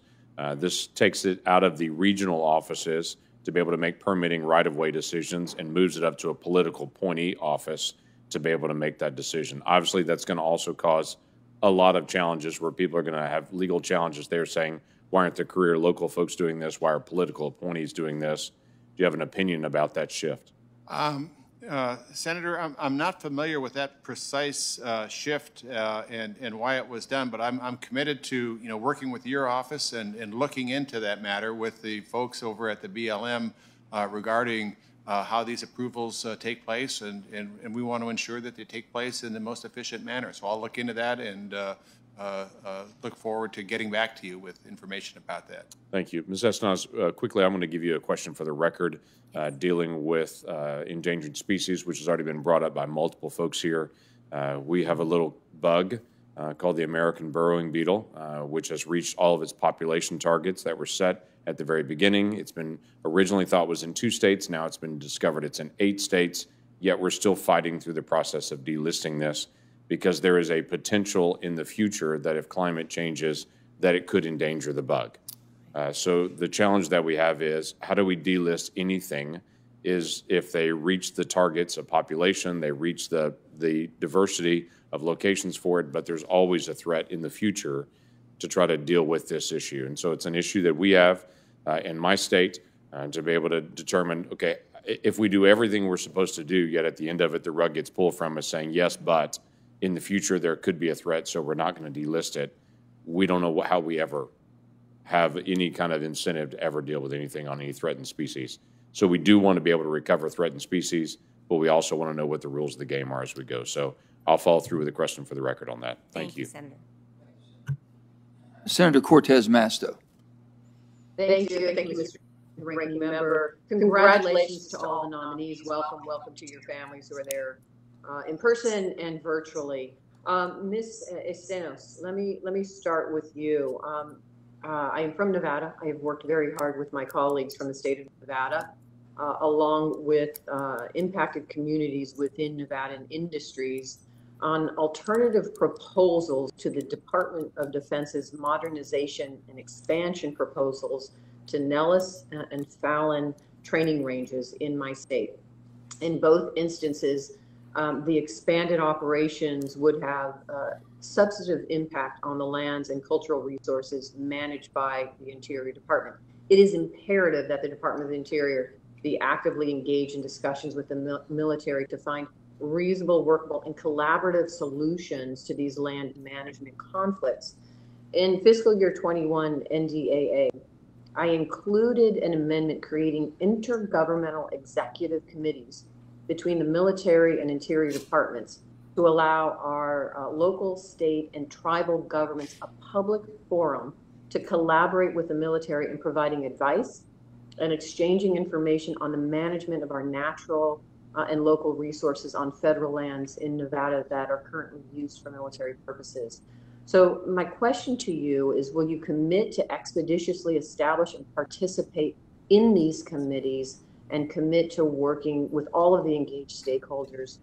This takes it out of the regional offices to be able to make permitting right-of-way decisions and moves it up to a political appointee office to be able to make that decision. Obviously, that's going to also cause a lot of challenges where people are going to have legal challenges there saying, why aren't the career local folks doing this? Why are political appointees doing this? Do you have an opinion about that shift? Senator, I'm not familiar with that precise shift and why it was done, but I'm committed to working with your office and looking into that matter with the folks over at the BLM regarding how these approvals take place, and we want to ensure that they take place in the most efficient manner. So I'll look into that and look forward to getting back to you with information about that. Thank you. Ms. Estenoz, quickly, I'm going to give you a question for the record dealing with endangered species, which has already been brought up by multiple folks here. We have a little bug called the American burrowing beetle, which has reached all of its population targets that were set at the very beginning. It's been originally thought was in 2 states. Now it's been discovered it's in 8 states, yet we're still fighting through the process of delisting this because there is a potential in the future that if climate changes, that it could endanger the bug. So the challenge that we have is how do we delist anything is if they reach the targets of population, they reach the diversity of locations for it, but there's always a threat in the future to try to deal with this issue. And so it's an issue that we have in my state to be able to determine, okay, if we do everything we're supposed to do, yet at the end of it, the rug gets pulled from us saying, yes, but in the future there could be a threat, so we're not going to delist it. We don't know how we ever have any kind of incentive to ever deal with anything on any threatened species. So we do want to be able to recover threatened species, but we also want to know what the rules of the game are as we go. So I'll follow through with a question for the record on that. Thank you. Senator. Senator Cortez Masto. Thank you, Mr. Ranking Member. Congratulations to all the nominees. Welcome to your families who are there in person and virtually. Ms. Estenoz, let me start with you. I am from Nevada. I have worked very hard with my colleagues from the state of Nevada, along with impacted communities within Nevadan industries on alternative proposals to the Department of Defense's modernization and expansion proposals to Nellis and Fallon training ranges in my state. In both instances, the expanded operations would have substantive impact on the lands and cultural resources managed by the Interior Department. It is imperative that the Department of the Interior be actively engaged in discussions with the military to find reasonable, workable, and collaborative solutions to these land management conflicts. In fiscal year 21 NDAA, I included an amendment creating intergovernmental executive committees between the military and Interior departments to allow our local, state, and tribal governments a public forum to collaborate with the military in providing advice and exchanging information on the management of our natural and local resources on federal lands in Nevada that are currently used for military purposes. So my question to you is, will you commit to expeditiously establish and participate in these committees and commit to working with all of the engaged stakeholders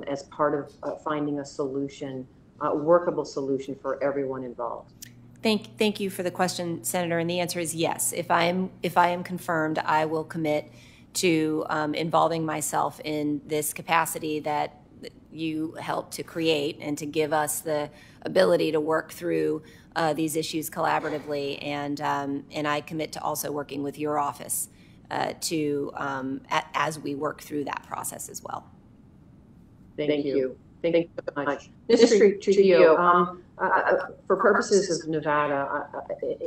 as part of finding a solution, a workable solution for everyone involved? Thank you for the question, Senator. And the answer is yes. If I am confirmed, I will commit to involving myself in this capacity that you helped to create and to give us the ability to work through these issues collaboratively. And I commit to also working with your office as we work through that process as well. Thank you. Thank you so much. Mr. Trujillo, for purposes of Nevada,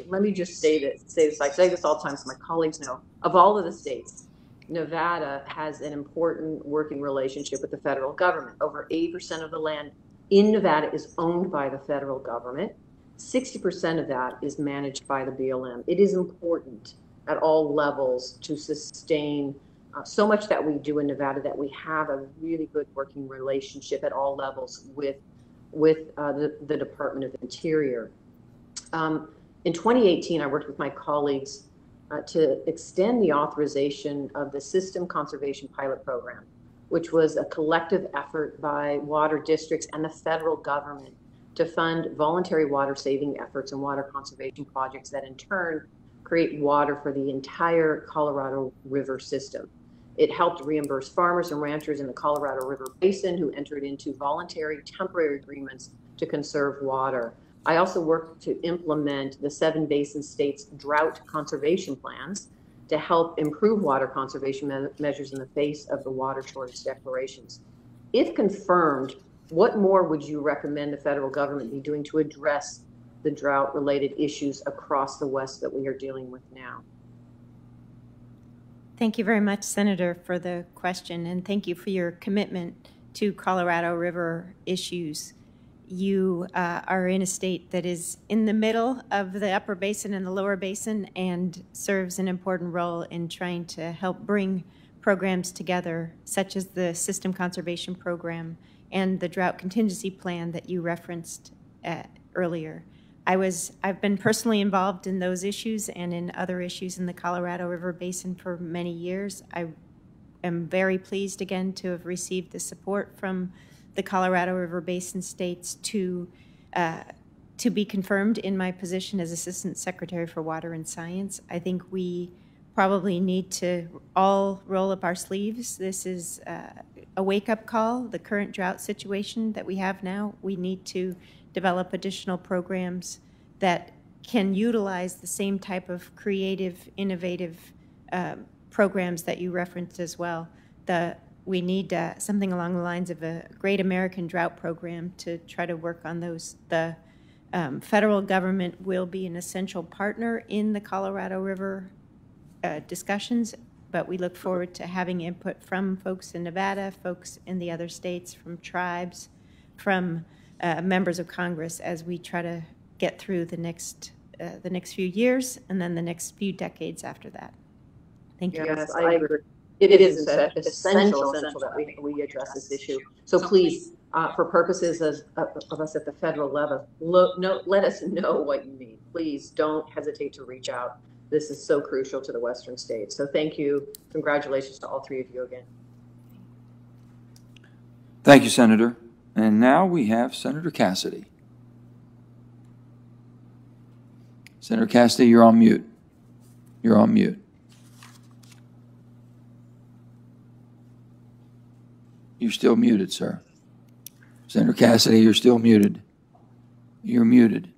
let me just say this. I say this all the time so my colleagues know. Of all of the states, Nevada has an important working relationship with the federal government. Over 80% of the land in Nevada is owned by the federal government. 60% of that is managed by the BLM. It is important at all levels to sustain so much that we do in Nevada, that we have a really good working relationship at all levels with the Department of Interior. In 2018, I worked with my colleagues to extend the authorization of the System Conservation Pilot Program, which was a collective effort by water districts and the federal government to fund voluntary water saving efforts and water conservation projects that in turn create water for the entire Colorado River system. It helped reimburse farmers and ranchers in the Colorado River Basin who entered into voluntary temporary agreements to conserve water. I also worked to implement the 7 basin states' drought conservation plans to help improve water conservation measures in the face of the water shortage declarations. If confirmed, what more would you recommend the federal government be doing to address the drought-related issues across the West that we are dealing with now? Thank you very much, Senator, for the question, and thank you for your commitment to Colorado River issues. You are in a state that is in the middle of the upper basin and the lower basin and serves an important role in trying to help bring programs together, such as the System Conservation Program and the Drought Contingency Plan that you referenced earlier. I've been personally involved in those issues and in other issues in the Colorado River Basin for many years. I am very pleased again to have received the support from the Colorado River Basin states to be confirmed in my position as Assistant Secretary for Water and Science. I think we probably need to all roll up our sleeves. This is a wake-up call, the current drought situation that we have now. We need to develop additional programs that can utilize the same type of creative, innovative programs that you referenced as well. We need something along the lines of a Great American Drought Program to try to work on those. The federal government will be an essential partner in the Colorado River discussions, but we look forward to having input from folks in Nevada, folks in the other states, from tribes, from members of Congress as we try to get through the next few years and then the next few decades after that. Thank you. Yes, I agree. It is essential that we address this issue. So please, for purposes of us at the federal level, let us know what you need. Please don't hesitate to reach out. This is so crucial to the Western states. So thank you. Congratulations to all 3 of you again. Thank you, Senator. And now we have Senator Cassidy. Senator Cassidy, you're on mute. You're on mute. You're still muted, sir. Senator Cassidy, you're still muted. You're muted.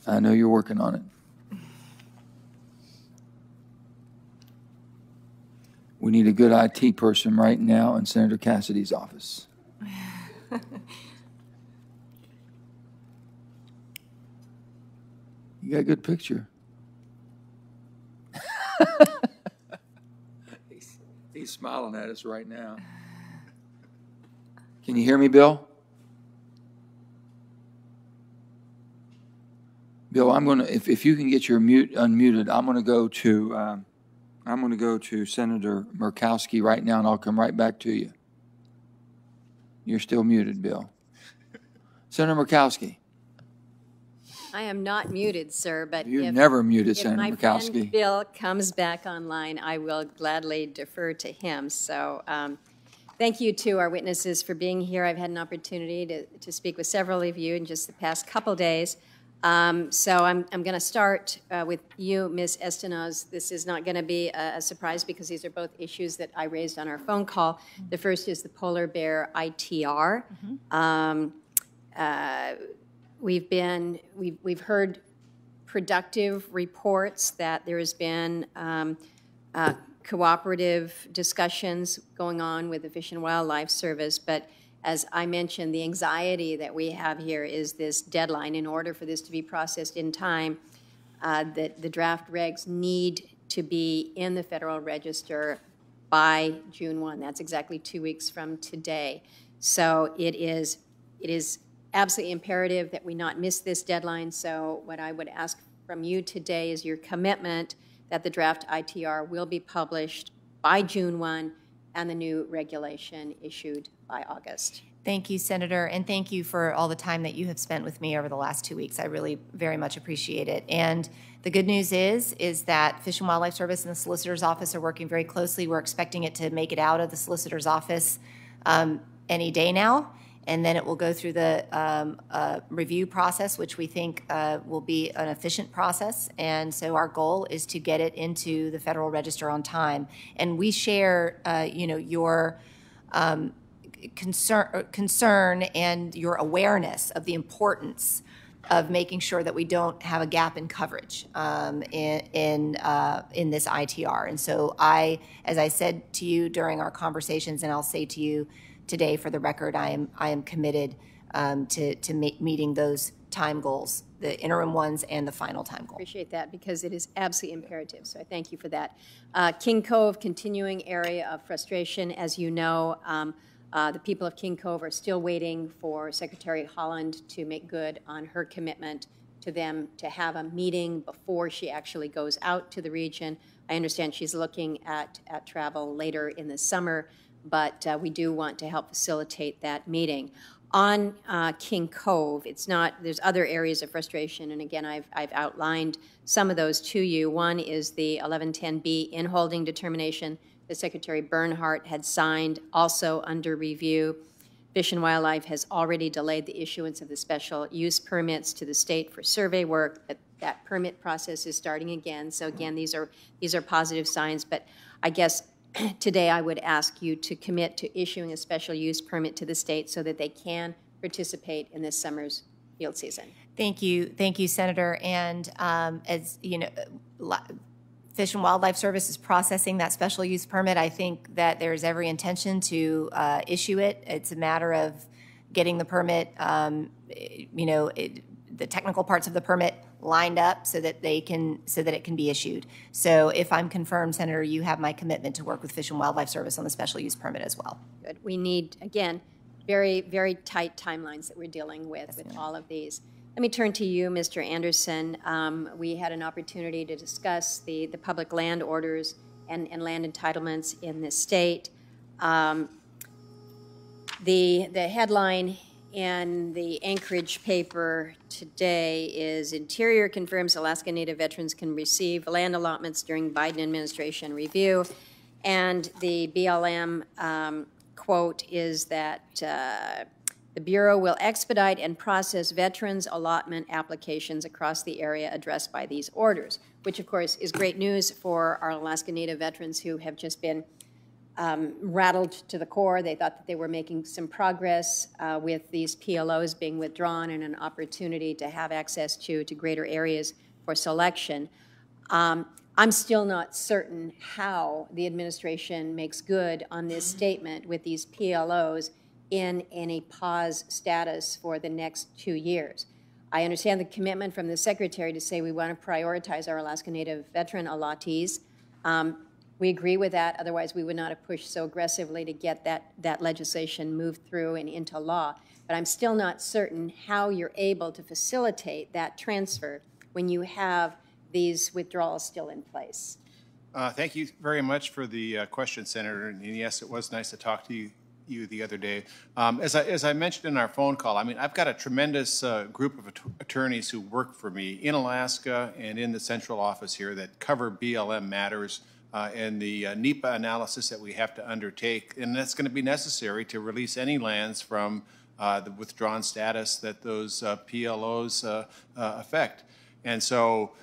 I know you're working on it. We need a good IT person right now in Senator Cassidy's office. You got a good picture. He's smiling at us right now. Can you hear me, Bill? Bill, I'm going to, if you can get your mute unmuted, I'm going to go to Senator Murkowski right now, and I'll come right back to you. You're still muted, Bill. Senator Murkowski. I am not muted, sir, but You're never muted, Senator Murkowski. Murkowski. If my friend Bill comes back online, I will gladly defer to him. So thank you to our witnesses for being here. I've had an opportunity to speak with several of you in just the past couple days. So I'm going to start with you, Ms. Estenoz. This is not going to be a surprise because these are both issues that I raised on our phone call. The first is the polar bear ITR. We've heard productive reports that there has been cooperative discussions going on with the Fish and Wildlife Service, but as I mentioned, the anxiety that we have here is this deadline. In order for this to be processed in time, that the draft regs need to be in the Federal Register by June 1. That's exactly 2 weeks from today. So it is absolutely imperative that we not miss this deadline. So what I would ask from you today is your commitment that the draft ITR will be published by June 1 and the new regulation issued by August. Thank you, Senator, and thank you for all the time that you have spent with me over the last 2 weeks. I really very much appreciate it. And the good news is that Fish and Wildlife Service and the Solicitor's Office are working very closely. We're expecting it to make it out of the Solicitor's Office any day now, and then it will go through the review process, which we think will be an efficient process. And so our goal is to get it into the Federal Register on time. And we share, your concern and your awareness of the importance of making sure that we don't have a gap in coverage in this ITR. And so as I said to you during our conversations, and I'll say to you today for the record, I am committed to meeting those time goals, the interim ones and the final time goal. Appreciate that because it is absolutely imperative. So I thank you for that. King Cove, continuing area of frustration. As you know, the people of King Cove are still waiting for Secretary Holland to make good on her commitment to them to have a meeting before she actually goes out to the region. I understand she's looking at travel later in the summer, but we do want to help facilitate that meeting. On King Cove, there's other areas of frustration, and again, I've outlined some of those to you. One is the 1110B in-holding determination that Secretary Bernhardt had signed, also under review. Fish and Wildlife has already delayed the issuance of the special use permits to the state for survey work. That permit process is starting again. So again, these are positive signs, but I guess today I would ask you to commit to issuing a special use permit to the state so that they can participate in this summer's field season. Thank you, Senator. And as you know, Fish and Wildlife Service is processing that special use permit. I think that there's every intention to issue it. It's a matter of getting the permit, the technical parts of the permit lined up so that it can be issued. So if I'm confirmed, Senator, you have my commitment to work with Fish and Wildlife Service on the special use permit as well. Good. We need, again, very, very tight timelines that we're dealing with all of these. Let me turn to you, Mr. Anderson. We had an opportunity to discuss the public land orders and land entitlements in this state. The headline in the Anchorage paper today is Interior confirms Alaska Native veterans can receive land allotments during Biden administration review. And the BLM quote is that the Bureau will expedite and process veterans' allotment applications across the area addressed by these orders, which, of course, is great news for our Alaska Native veterans who have just been rattled to the core. They thought that they were making some progress with these PLOs being withdrawn and an opportunity to have access to greater areas for selection. I'm still not certain how the administration makes good on this statement with these PLOs in a pause status for the next 2 years. I understand the commitment from the Secretary to say we want to prioritize our Alaska Native veteran allottees. We agree with that, otherwise we would not have pushed so aggressively to get that legislation moved through and into law. But I'm still not certain how you're able to facilitate that transfer when you have these withdrawals still in place. Thank you very much for the question, Senator. And yes, it was nice to talk to you the other day. As I mentioned in our phone call, I mean, I've got a tremendous group of attorneys who work for me in Alaska and in the central office here that cover BLM matters and the NEPA analysis that we have to undertake. And that's going to be necessary to release any lands from the withdrawn status that those PLOs affect. And so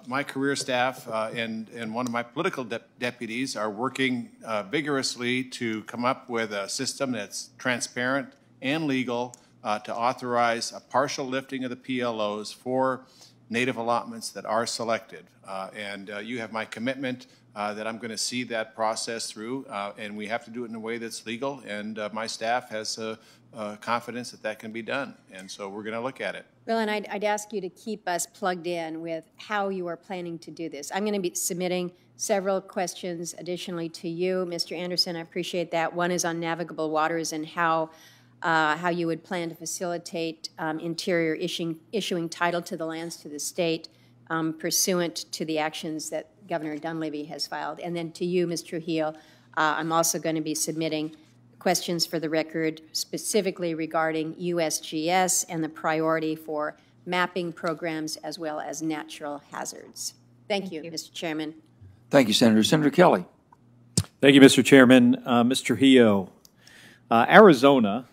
my career staff and one of my political deputies are working vigorously to come up with a system that's transparent and legal to authorize a partial lifting of the PLOs for Native allotments that are selected. And you have my commitment that I'm going to see that process through, and we have to do it in a way that's legal, and my staff has confidence that that can be done, and so we're going to look at it. Well, and I'd ask you to keep us plugged in with how you are planning to do this. I'm going to be submitting several questions additionally to you, Mr. Anderson. I appreciate that. One is on navigable waters and how you would plan to facilitate Interior issuing title to the lands to the state pursuant to the actions that Governor Dunleavy has filed. And then to you, Ms. Trujillo, I'm also going to be submitting questions for the record specifically regarding USGS and the priority for mapping programs as well as natural hazards. Thank you, Mr. Chairman. Thank you, Senator. Senator Kelly. Thank you, Mr. Chairman. Mr. Trujillo, Arizona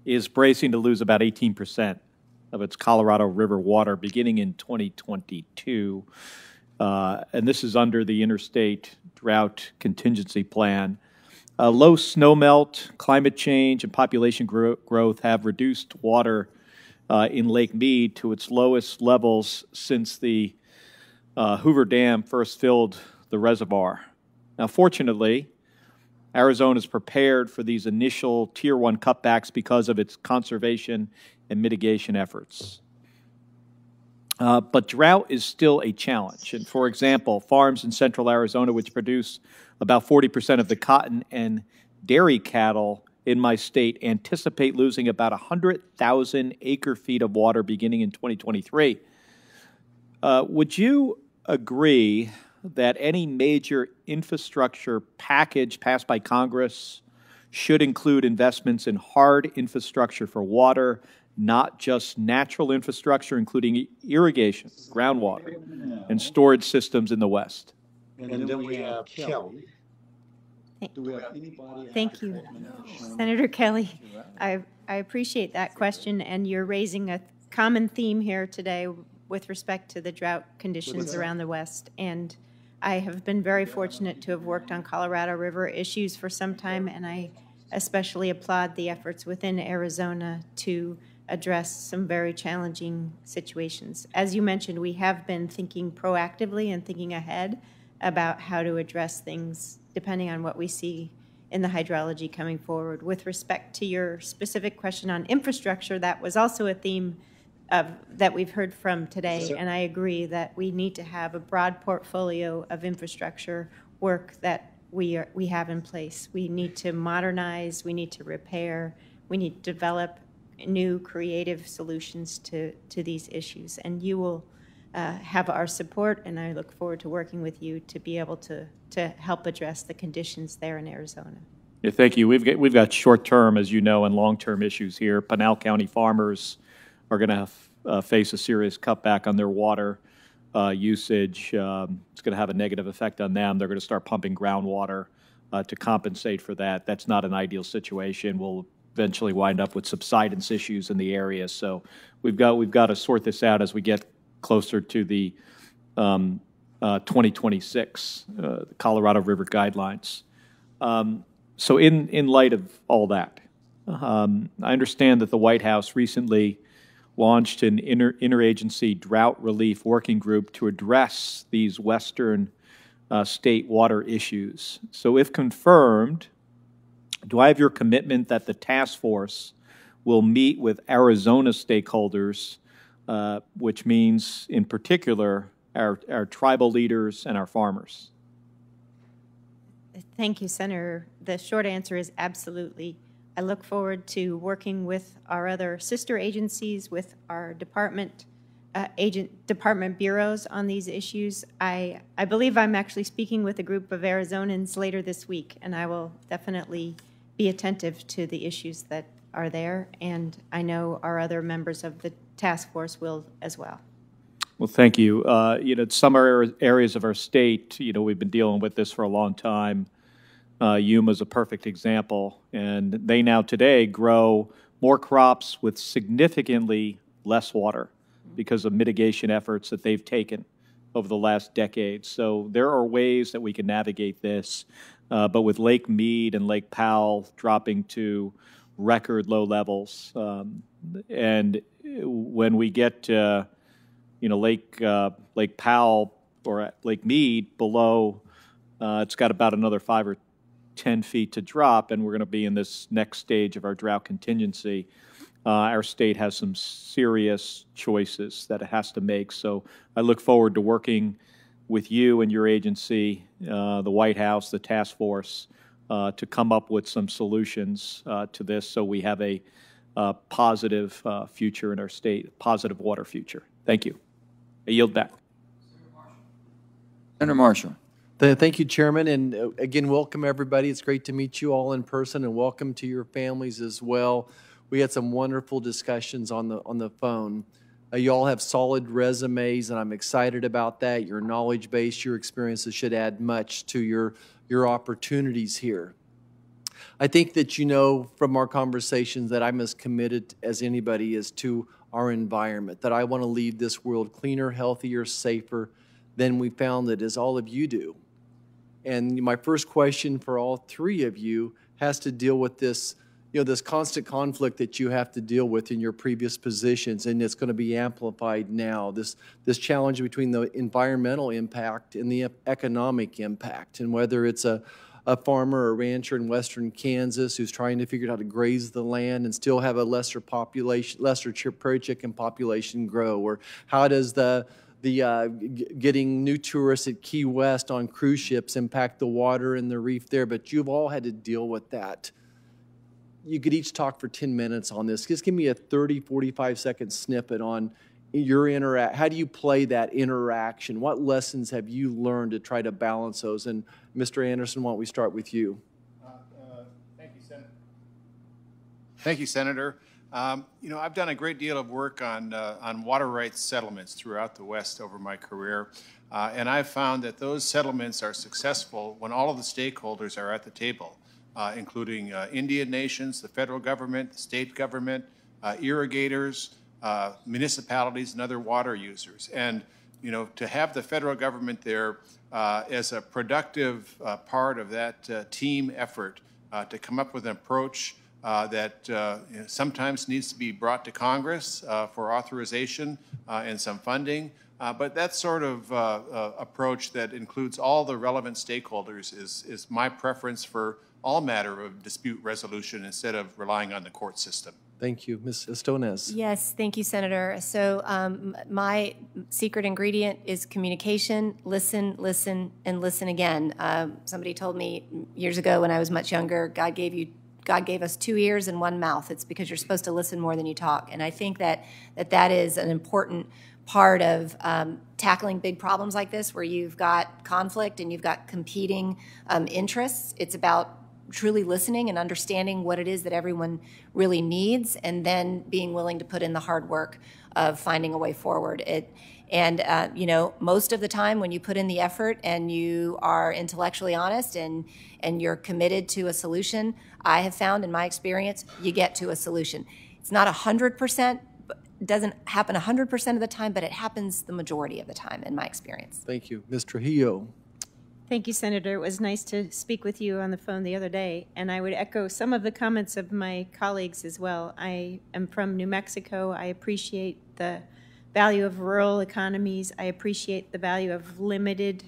is bracing to lose about 18% of its Colorado River water beginning in 2022. And this is under the Interstate Drought Contingency Plan. Low snowmelt, climate change, and population growth have reduced water in Lake Mead to its lowest levels since the Hoover Dam first filled the reservoir. Now, fortunately, Arizona is prepared for these initial Tier 1 cutbacks because of its conservation and mitigation efforts. But drought is still a challenge. And for example, farms in central Arizona, which produce about 40% of the cotton and dairy cattle in my state, anticipate losing about 100,000 acre-feet of water beginning in 2023. Would you agree that any major infrastructure package passed by Congress should include investments in hard infrastructure for water, not just natural infrastructure, including irrigation, groundwater, and storage systems in the West? And then we have Kelly. Do we have anybody? Thank you, Senator Kelly. I appreciate that question, and you're raising a common theme here today with respect to the drought conditions around the West. And I have been very fortunate to have worked on Colorado River issues for some time, and I especially applaud the efforts within Arizona to address some very challenging situations. As you mentioned, we have been thinking proactively and thinking ahead about how to address things depending on what we see in the hydrology coming forward. With respect to your specific question on infrastructure, that was also a theme that we've heard from today, and I agree that we need to have a broad portfolio of infrastructure work that we have in place. We need to modernize, we need to repair, we need to develop new creative solutions to these issues, and you will have our support, and I look forward to working with you to be able to help address the conditions there in Arizona. Yeah, thank you. We've got short-term, as you know, and long-term issues here. Pinal County farmers are going to face a serious cutback on their water usage. It's going to have a negative effect on them. They're going to start pumping groundwater to compensate for that. That's not an ideal situation. We'll eventually wind up with subsidence issues in the area. So we've got to sort this out as we get closer to the 2026 Colorado River guidelines. So in light of all that, I understand that the White House recently launched an interagency drought relief working group to address these Western state water issues. So if confirmed, do I have your commitment that the task force will meet with Arizona stakeholders, which means in particular our tribal leaders and our farmers? Thank you, Senator. The short answer is absolutely. I look forward to working with our other sister agencies, with our department bureaus on these issues. I believe I'm actually speaking with a group of Arizonans later this week, and I will definitely be attentive to the issues that are there, and I know our other members of the task force will as well. Well, thank you. Some areas of our state, we've been dealing with this for a long time. Yuma is a perfect example, and they now today grow more crops with significantly less water because of mitigation efforts that they've taken over the last decade. So there are ways that we can navigate this, but with Lake Mead and Lake Powell dropping to record low levels, and when we get to Lake Powell or at Lake Mead below, it's got about another 5 or 10 feet to drop, and we're going to be in this next stage of our drought contingency. Our state has some serious choices that it has to make. So I look forward to working with you and your agency, the White House, the task force, to come up with some solutions to this so we have a positive future in our state, positive water future. Thank you. I yield back. Senator Marshall. Thank you, Chairman, and again, welcome everybody. It's great to meet you all in person, and welcome to your families as well. We had some wonderful discussions on the phone. You all have solid resumes, and I'm excited about that. Your knowledge base, your experiences should add much to your opportunities here. I think that you know from our conversations that I'm as committed as anybody is to our environment, that I want to leave this world cleaner, healthier, safer than we found it, as all of you do. And my first question for all three of you has to deal with this, this constant conflict that you have to deal with in your previous positions, and it's going to be amplified now. This challenge between the environmental impact and the economic impact, and whether it's a farmer or rancher in western Kansas who's trying to figure out how to graze the land and still have a lesser prairie chicken population grow, or how does getting new tourists at Key West on cruise ships impact the water and the reef there. But you've all had to deal with that. You could each talk for 10 minutes on this. Just give me a 30, 45-second snippet on your how do you play that interaction? What lessons have you learned to try to balance those? And Mr. Anderson, why don't we start with you? Thank you, Senator. Thank you, Senator. I've done a great deal of work on water rights settlements throughout the West over my career, and I've found that those settlements are successful when all of the stakeholders are at the table, including Indian nations, the federal government, the state government, irrigators, municipalities, and other water users. And, to have the federal government there as a productive part of that team effort to come up with an approach that sometimes needs to be brought to Congress for authorization and some funding. But that sort of approach that includes all the relevant stakeholders is my preference for all matter of dispute resolution instead of relying on the court system. Thank you. Ms. Estenoz. Yes, thank you, Senator. So my secret ingredient is communication, listen, listen, and listen again. Somebody told me years ago when I was much younger, God gave us 2 ears and 1 mouth. It's because you're supposed to listen more than you talk. And I think that is an important part of tackling big problems like this, where you've got conflict and you've got competing interests. It's about truly listening and understanding what it is that everyone really needs, and then being willing to put in the hard work of finding a way forward. Most of the time when you put in the effort and you are intellectually honest and you're committed to a solution, I have found in my experience, you get to a solution. It's not 100%, it doesn't happen 100% of the time, but it happens the majority of the time in my experience. Thank you. Ms. Trujillo. Thank you, Senator. It was nice to speak with you on the phone the other day, and I would echo some of the comments of my colleagues as well. I am from New Mexico. I appreciate the value of rural economies. I appreciate the value of limited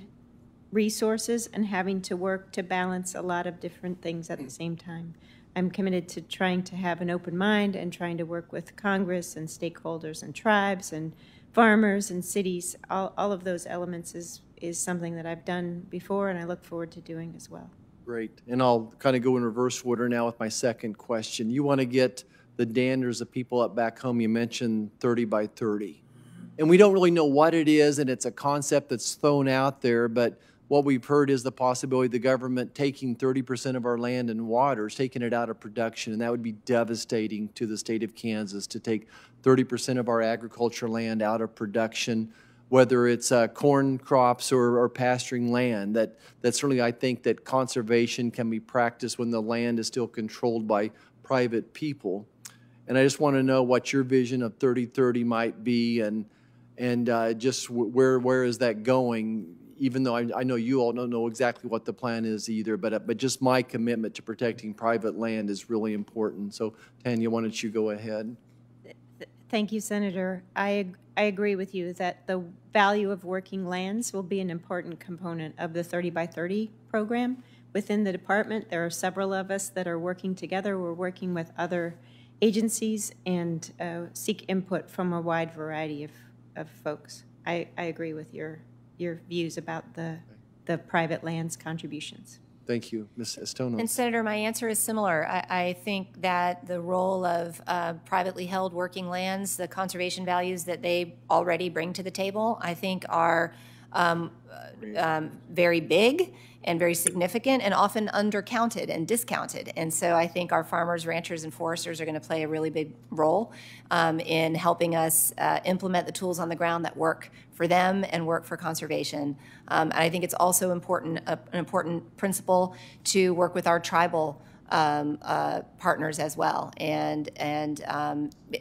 resources and having to work to balance a lot of different things at the same time. I'm committed to trying to have an open mind and trying to work with Congress and stakeholders and tribes and farmers and cities. All of those elements is something that I've done before, and I look forward to doing as well. Great. And I'll kind of go in reverse order now with my second question. You want to get the danders of people up back home. You mentioned 30 by 30. And we don't really know what it is, and it's a concept that's thrown out there, but what we've heard is the possibility of the government taking 30% of our land and waters, taking it out of production, and that would be devastating to the state of Kansas to take 30% of our agriculture land out of production, whether it's corn crops or pasturing land. That certainly, I think that conservation can be practiced when the land is still controlled by private people. And I just want to know what your vision of 30-30 might be, and just where is that going? Even though I know you all don't know exactly what the plan is either, but just my commitment to protecting private land is really important. So, Tanya, why don't you go ahead? Thank you, Senator. I agree with you that the value of working lands will be an important component of the 30 by 30 program. Within the department, there are several of us that are working together. We're working with other agencies and seek input from a wide variety of folks. I agree with your views about the private lands contributions. Thank you, Ms. Estenoz. And Senator, my answer is similar. I think that the role of privately held working lands, the conservation values that they already bring to the table, I think are very big and very significant and often undercounted and discounted. And so I think our farmers, ranchers, and foresters are going to play a really big role in helping us implement the tools on the ground that work for them and work for conservation. And I think it's also important, an important principle to work with our tribal partners as well and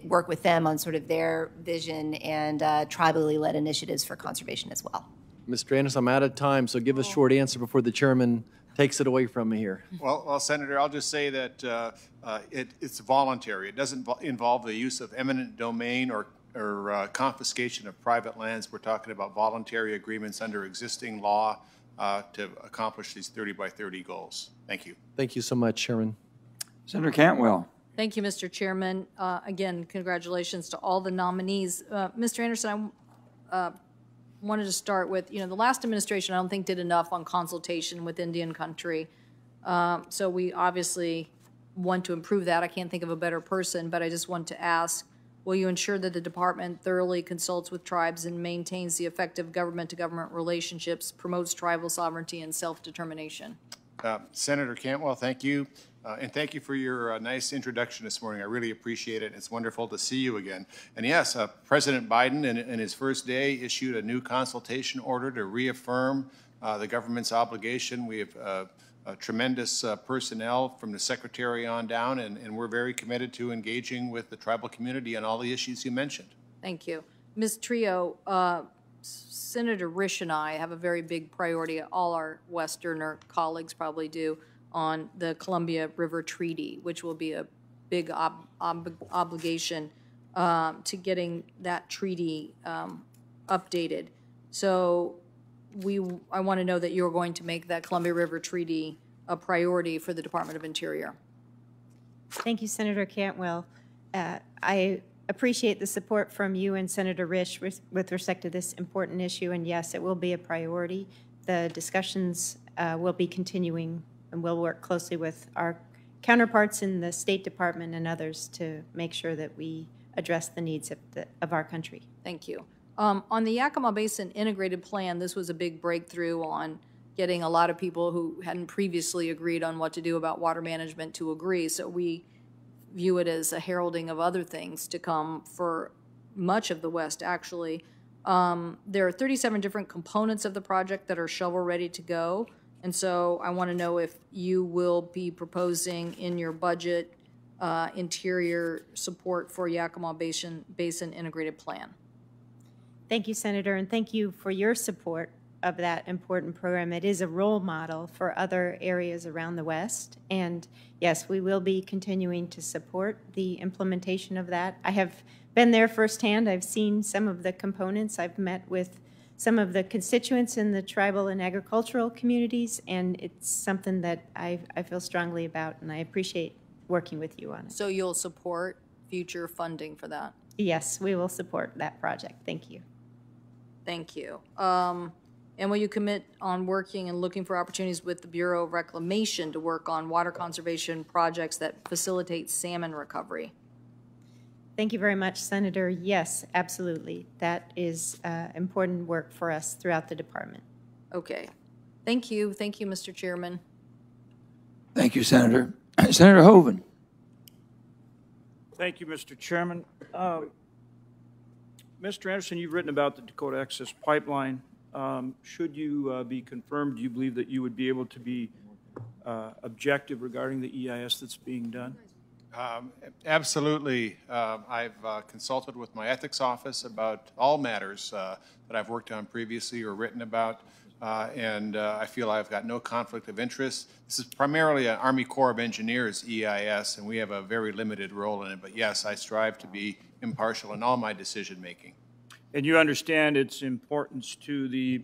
work with them on sort of their vision and tribally led initiatives for conservation as well. Mr. Anderson, I'm out of time, so give a short answer before the chairman takes it away from me here. Well, Senator, I'll just say that it's voluntary. It doesn't involve the use of eminent domain or confiscation of private lands. We're talking about voluntary agreements under existing law to accomplish these 30 by 30 goals. Thank you. Thank you so much, Chairman. Senator Cantwell. Thank you, Mr. Chairman. Again, congratulations to all the nominees. Mr. Anderson, I wanted to start with, the last administration I don't think did enough on consultation with Indian country. So we obviously want to improve that. I can't think of a better person, but I just want to ask, will you ensure that the department thoroughly consults with tribes and maintains the effective government-to-government relationships, promotes tribal sovereignty and self-determination? Senator Cantwell, thank you. And thank you for your nice introduction this morning. I really appreciate it. It's wonderful to see you again. And yes, President Biden, in his first day, issued a new consultation order to reaffirm the government's obligation. We have tremendous personnel from the Secretary on down, and we're very committed to engaging with the tribal community on all the issues you mentioned. Thank you. Ms. Trio, Senator Risch and I have a very big priority, all our Westerner colleagues probably do, on the Columbia River Treaty, which will be a big obligation to getting that treaty updated. So I want to know that you're going to make that Columbia River Treaty a priority for the Department of Interior. Thank you, Senator Cantwell. I appreciate the support from you and Senator Risch with respect to this important issue, and yes, it will be a priority. The discussions will be continuing, and we'll work closely with our counterparts in the State Department and others to make sure that we address the needs of our country. Thank you. On the Yakima Basin Integrated Plan, this was a big breakthrough on getting a lot of people who hadn't previously agreed on what to do about water management to agree. So we view it as a heralding of other things to come for much of the West, actually. There are 37 different components of the project that are shovel-ready to go. And so I want to know if you will be proposing in your budget interior support for Yakima Basin Integrated Plan. Thank you, Senator, and thank you for your support of that important program. It is a role model for other areas around the West. And yes, we will be continuing to support the implementation of that. I have been there firsthand. I've seen some of the components. I've met with some of the constituents in the tribal and agricultural communities, and it's something that I feel strongly about, and I appreciate working with you on it. So you'll support future funding for that? Yes, we will support that project. Thank you. Thank you. And will you commit on working and looking for opportunities with the Bureau of Reclamation to work on water conservation projects that facilitate salmon recovery? Thank you very much, Senator. Yes, absolutely. That is important work for us throughout the department. Okay. Thank you. Thank you, Mr. Chairman. Thank you, Senator. Senator Hoeven. Thank you, Mr. Chairman. Mr. Anderson, you've written about the Dakota Access Pipeline. Should you be confirmed, do you believe that you would be able to be objective regarding the EIS that's being done? Absolutely. I've consulted with my ethics office about all matters that I've worked on previously or written about, and I feel I've got no conflict of interest. This is primarily an Army Corps of Engineers EIS, and we have a very limited role in it. But yes, I strive to be impartial in all my decision-making. And you understand its importance to the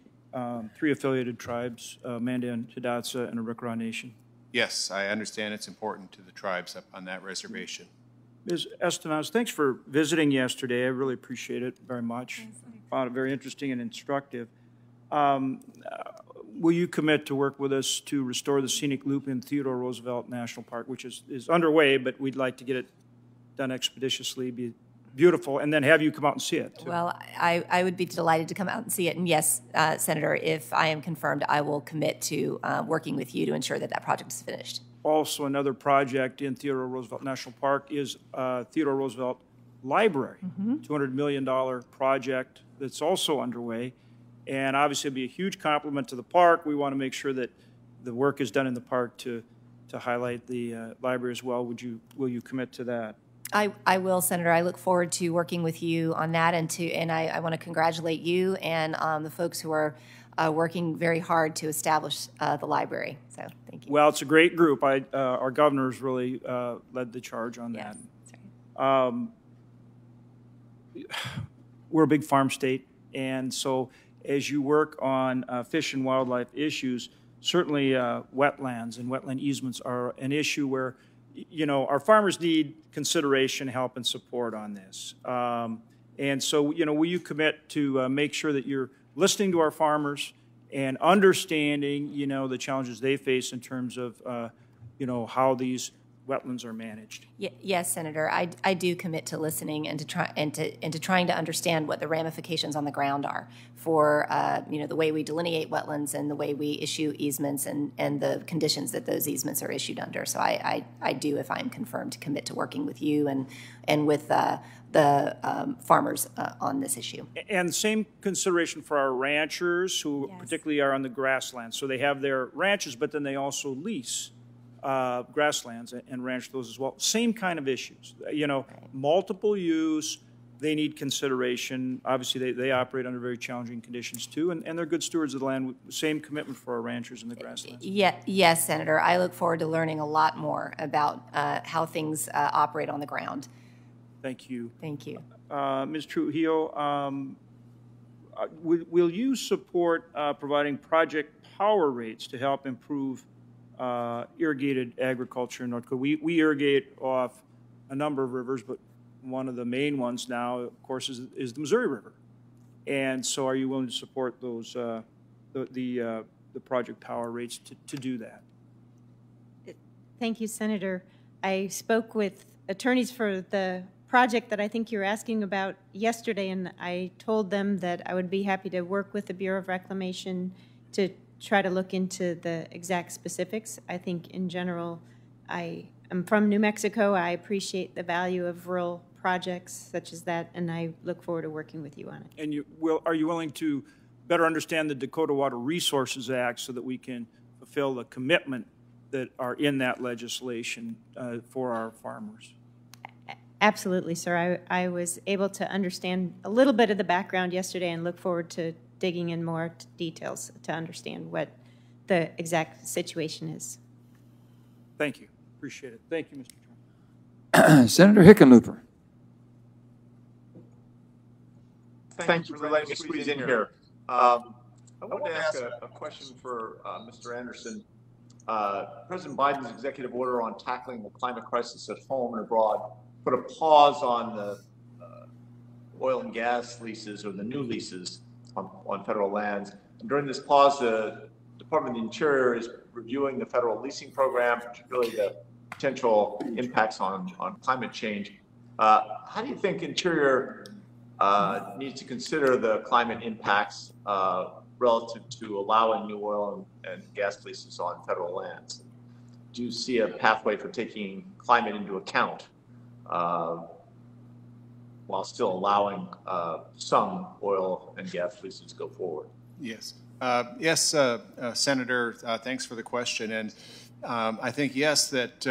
3 affiliated tribes, Mandan, Hidatsa, and Arikara Nation? Yes, I understand it's important to the tribes up on that reservation. Ms. Estenoz, thanks for visiting yesterday. I really appreciate it very much. Found it very interesting and instructive. Will you commit to work with us to restore the scenic loop in Theodore Roosevelt National Park, which is underway, but we'd like to get it done expeditiously, be beautiful, and then have you come out and see it, too? Well, I would be delighted to come out and see it. And yes, Senator, if I am confirmed, I will commit to working with you to ensure that that project is finished. Also, another project in Theodore Roosevelt National Park is Theodore Roosevelt Library, $200 million project that's also underway. And obviously, it'll be a huge compliment to the park. We want to make sure that the work is done in the park to highlight the library as well. Will you commit to that? I will, Senator. I look forward to working with you on that, and I want to congratulate you and the folks who are working very hard to establish the library. So thank you. Well, it's a great group. Our governor's really led the charge on that. We're a big farm state, and so as you work on fish and wildlife issues, certainly wetlands and wetland easements are an issue where, you know, our farmers need consideration, help, and support on this. And so, you know, will you commit to make sure that you're listening to our farmers and understanding, you know, the challenges they face in terms of, you know, how these wetlands are managed? Yes, Senator. I do commit to listening and to trying to understand what the ramifications on the ground are for you know, the way we delineate wetlands and the way we issue easements and the conditions that those easements are issued under. So I do, if I'm confirmed, commit to working with you and with the farmers on this issue. And same consideration for our ranchers who particularly are on the grasslands. So they have their ranches, but then they also lease grasslands and ranch those as well. Same kind of issues, you know, multiple use, they need consideration. Obviously, they operate under very challenging conditions too, and they're good stewards of the land. Same commitment for our ranchers in the grasslands. Yes, Senator. I look forward to learning a lot more about how things operate on the ground. Thank you. Thank you. Ms. Trujillo, will you support providing project power rates to help improve irrigated agriculture in North Dakota? We irrigate off a number of rivers, but one of the main ones now, of course, is the Missouri River. And so are you willing to support those, the project power rates to do that? Thank you, Senator. I spoke with attorneys for the project that I think you're asking about yesterday, and I told them that I would be happy to work with the Bureau of Reclamation to try to look into the exact specifics. I think in general, I am from New Mexico. I appreciate the value of rural projects such as that, and I look forward to working with you on it. And are you willing to better understand the Dakota Water Resources Act so that we can fulfill the commitment that are in that legislation for our farmers? Absolutely, sir. I was able to understand a little bit of the background yesterday and look forward to digging in more details to understand what the exact situation is. Thank you. Appreciate it. Thank you, Mr. Trump. Senator Hickenlooper. Thank you for letting me squeeze in here. I wanted to ask a question for Mr. Anderson. President Biden's executive order on tackling the climate crisis at home and abroad put a pause on the oil and gas leases, or the new leases on federal lands. And during this pause, the Department of the Interior is reviewing the federal leasing program, particularly the potential impacts on climate change. How do you think Interior needs to consider the climate impacts relative to allowing new oil and gas leases on federal lands? Do you see a pathway for taking climate into account while still allowing some oil and gas leases to go forward? Yes. Yes, Senator, thanks for the question. And I think, yes, that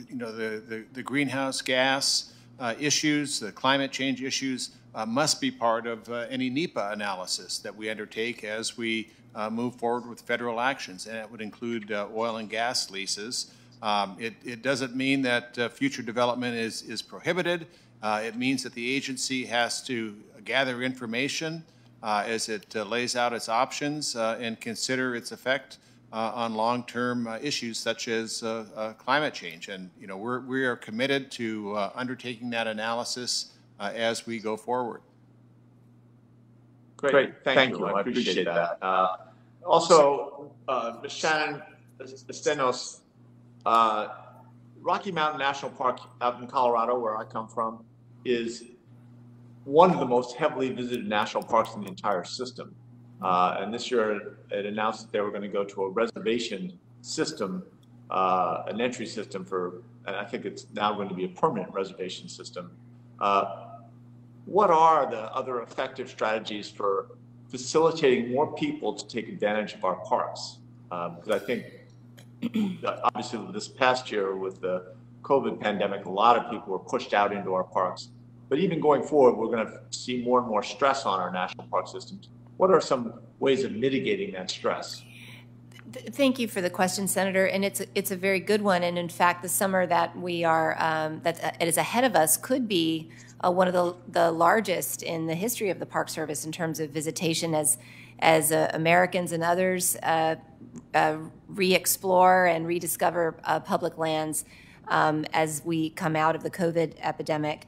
you know, the greenhouse gas issues, the climate change issues must be part of any NEPA analysis that we undertake as we move forward with federal actions, and it would include oil and gas leases. It doesn't mean that future development is prohibited, It means that the agency has to gather information as it lays out its options and consider its effect on long-term issues such as climate change. And we are committed to undertaking that analysis as we go forward. Great, thank you. I appreciate that. Also, Ms. Shannon, Estenoz, Rocky Mountain National Park out in Colorado, where I come from, is one of the most heavily visited national parks in the entire system. And this year it announced that they were going to go to a reservation system, an entry system for, and I think it's now going to be a permanent reservation system. What are the other effective strategies for facilitating more people to take advantage of our parks? Because I think obviously this past year with the COVID pandemic, a lot of people were pushed out into our parks. But even going forward, we're going to see more and more stress on our national park systems. What are some ways of mitigating that stress? Thank you for the question, Senator, and it's a very good one. And in fact, the summer that we are that is ahead of us could be one of the largest in the history of the Park Service in terms of visitation as Americans and others re-explore and rediscover public lands as we come out of the COVID epidemic.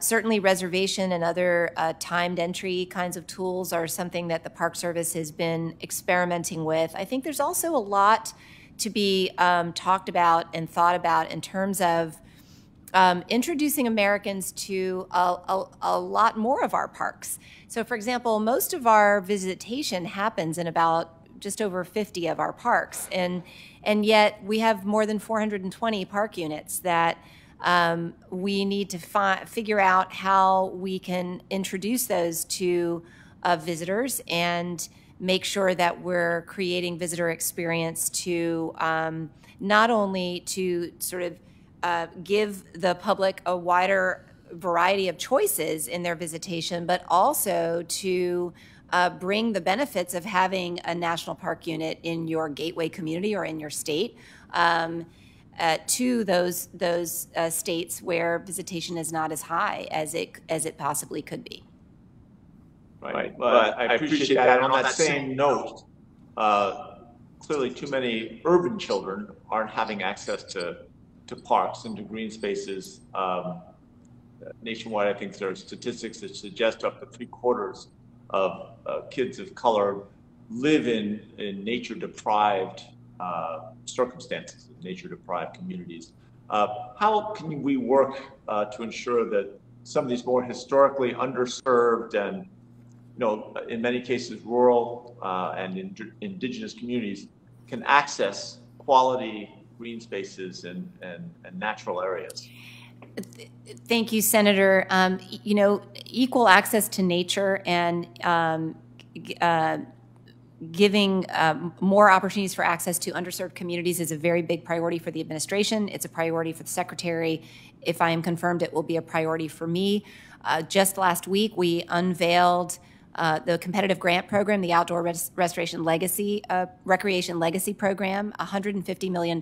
Certainly reservation and other timed entry kinds of tools are something that the Park Service has been experimenting with. I think there's also a lot to be talked about and thought about in terms of introducing Americans to a lot more of our parks. So for example, most of our visitation happens in about just over 50 of our parks, and yet we have more than 420 park units that we need to figure out how we can introduce those to visitors and make sure that we're creating visitor experience to not only to sort of give the public a wider variety of choices in their visitation, but also to bring the benefits of having a national park unit in your gateway community or in your state to those states where visitation is not as high as it possibly could be. Right. Well, I appreciate that. And on that same note, clearly too many urban children aren't having access to parks and to green spaces. Nationwide, I think there are statistics that suggest up to 3/4 of kids of color live in nature-deprived circumstances, nature-deprived communities. How can we work to ensure that some of these more historically underserved and, in many cases, rural and indigenous communities can access quality green spaces and natural areas? Thank you, Senator. Equal access to nature and giving more opportunities for access to underserved communities is a very big priority for the administration. It's a priority for the Secretary. If I am confirmed, it will be a priority for me. Just last week, we unveiled the competitive grant program, the Outdoor Restoration Legacy, Recreation Legacy Program, $150 million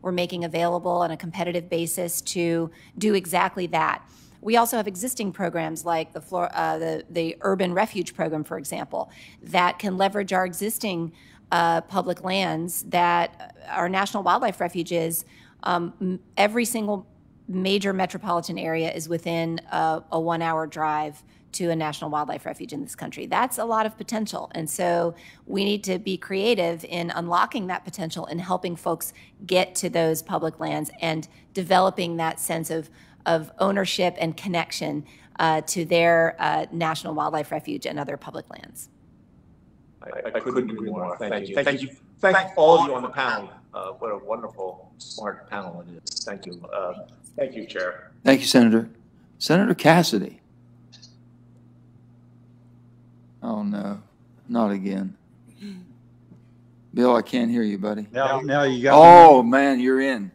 we're making available on a competitive basis to do exactly that. We also have existing programs like the Urban Refuge Program, for example, that can leverage our existing public lands that are national wildlife refuges. Every single major metropolitan area is within a 1-hour drive to a national wildlife refuge in this country. That's a lot of potential. And so we need to be creative in unlocking that potential and helping folks get to those public lands and developing that sense of ownership and connection to their national wildlife refuge and other public lands. I couldn't agree more. Thank you. Thank you. Thank all of you on the panel. What a wonderful, smart panel it is. Thank you. Thank you, Chair. Thank you, Senator. Senator Cassidy. Oh, no, not again. Bill, I can't hear you, buddy. Now you got Oh, man, you're in.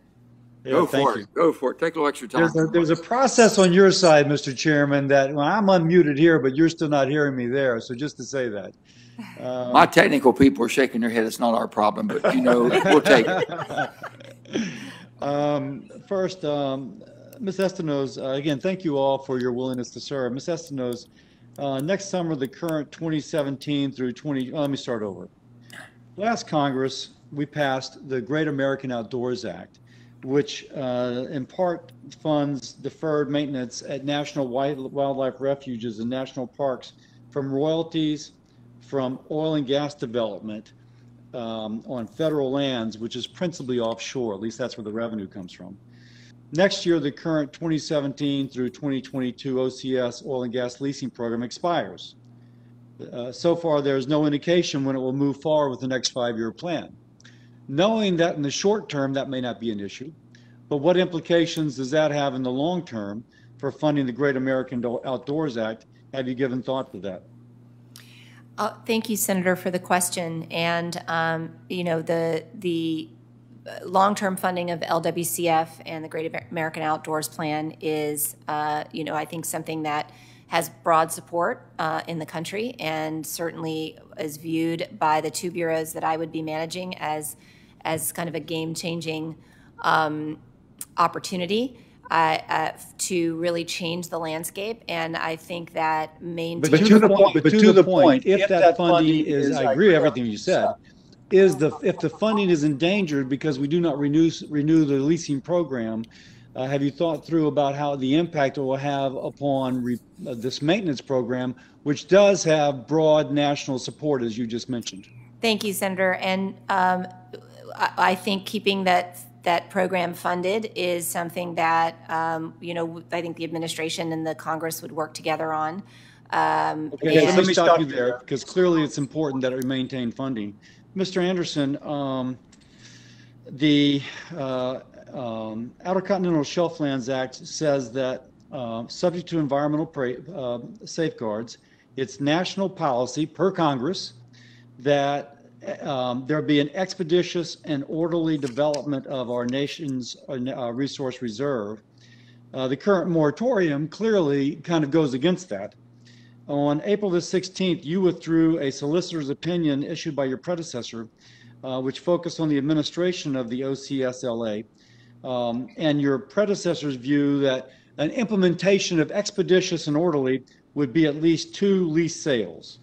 Yeah, Go thank for you. it. Go for it. Take a little extra time. There's a process on your side, Mr. Chairman, that well, I'm unmuted here, but you're still not hearing me there. So just to say that. My technical people are shaking their head. It's not our problem, but we'll take it. First, Ms. Estenoz, again, thank you all for your willingness to serve. Ms. Estenoz, next summer, the current 2017 through let me start over. Last Congress, we passed the Great American Outdoors Act, which in part funds deferred maintenance at national wildlife refuges and national parks from royalties from oil and gas development on federal lands, which is principally offshore. At least that's where the revenue comes from. Next year, the current 2017 through 2022 OCS oil and gas leasing program expires. So far, there's no indication when it will move forward with the next 5-year plan. Knowing that in the short term, that may not be an issue, but what implications does that have in the long term for funding the Great American Outdoors Act? Have you given thought to that? Thank you, Senator, for the question. And, you know, the long-term funding of LWCF and the Great American Outdoors Plan is, you know, I think something that has broad support in the country and certainly is viewed by the two bureaus that I would be managing as kind of a game-changing opportunity to really change the landscape. And I think that But to the point, if that funding is, I agree with everything you said, if the funding is endangered because we do not renew the leasing program, have you thought through about how the impact it will have upon this maintenance program, which does have broad national support, as you just mentioned? Thank you, Senator. And I think keeping that program funded is something that, you know, I think the administration and the Congress would work together on. Okay, let me stop you there, because clearly it's important that we maintain funding. Mr. Anderson, the Outer Continental Shelf Lands Act says that, subject to environmental safeguards, it's national policy per Congress that there be an expeditious and orderly development of our nation's resource reserve. The current moratorium clearly kind of goes against that. On April the 16th, you withdrew a solicitor's opinion issued by your predecessor, which focused on the administration of the OCSLA, and your predecessor's view that an implementation of expeditious and orderly would be at least 2 lease sales.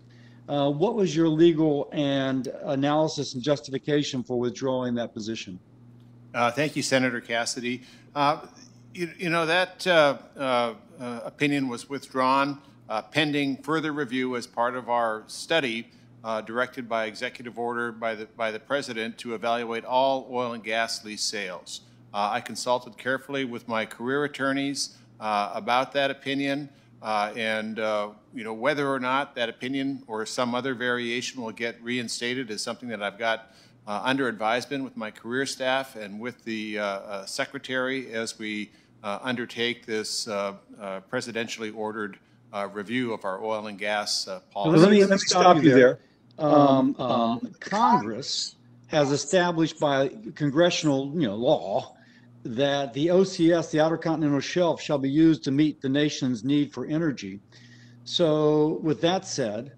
What was your legal and analysis and justification for withdrawing that position? Thank you, Senator Cassidy. You know, that opinion was withdrawn pending further review as part of our study directed by executive order by the President to evaluate all oil and gas lease sales. I consulted carefully with my career attorneys about that opinion. You know, whether or not that opinion or some other variation will get reinstated is something that I've got under advisement with my career staff and with the Secretary as we undertake this presidentially ordered review of our oil and gas policy. Let me stop you there. Congress has established by congressional law that the OCS, the Outer Continental Shelf, shall be used to meet the nation's need for energy. So with that said,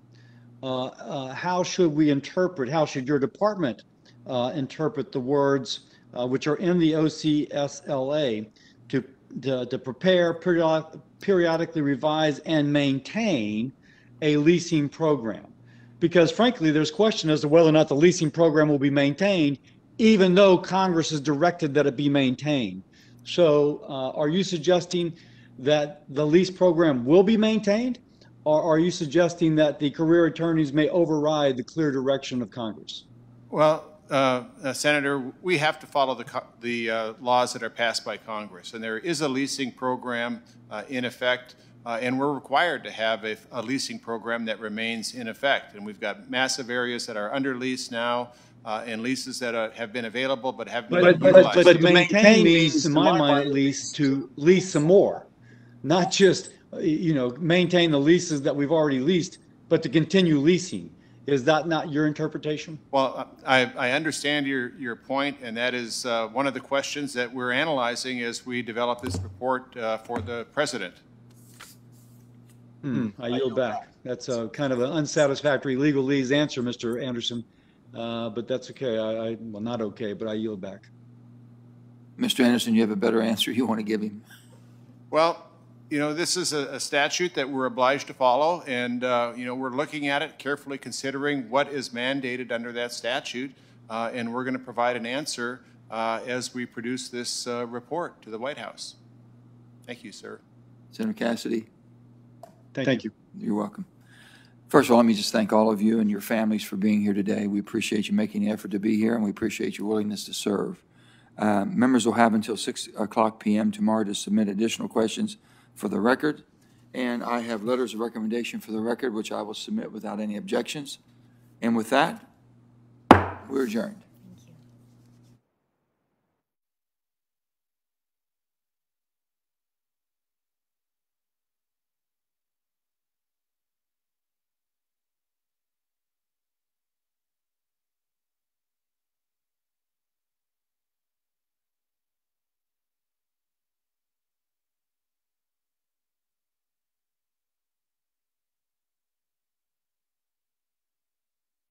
how should your department interpret the words which are in the OCSLA to prepare, periodically revise, and maintain a leasing program? Because frankly, there's question as to whether or not the leasing program will be maintained, even though Congress has directed that it be maintained. So are you suggesting that the lease program will be maintained, or are you suggesting that the career attorneys may override the clear direction of Congress? Well, Senator, we have to follow the laws that are passed by Congress, and there is a leasing program in effect, and we're required to have a leasing program that remains in effect. And we've got massive areas that are under lease now, and leases that have been available but haven't been utilized. But maintain means, in my mind at least, to lease some more, not just maintain the leases that we've already leased, but to continue leasing. Is that not your interpretation? Well, I understand your point, and that is one of the questions that we're analyzing as we develop this report for the President. I yield back. That's a kind of an unsatisfactory legalese answer, Mr. Anderson, but that's okay. Well, not okay, but I yield back. Mr. Anderson, you have a better answer you want to give him? Well, you know, this is a statute that we're obliged to follow, and, you know, we're looking at it, carefully considering what is mandated under that statute, and we're going to provide an answer as we produce this report to the White House. Thank you, sir. Senator Cassidy. Thank you. You're welcome. First of all, let me just thank all of you and your families for being here today. We appreciate you making the effort to be here, and we appreciate your willingness to serve. Members will have until 6 o'clock p.m. tomorrow to submit additional questions for the record, and I have letters of recommendation for the record, which I will submit without any objections. And with that, we're adjourned.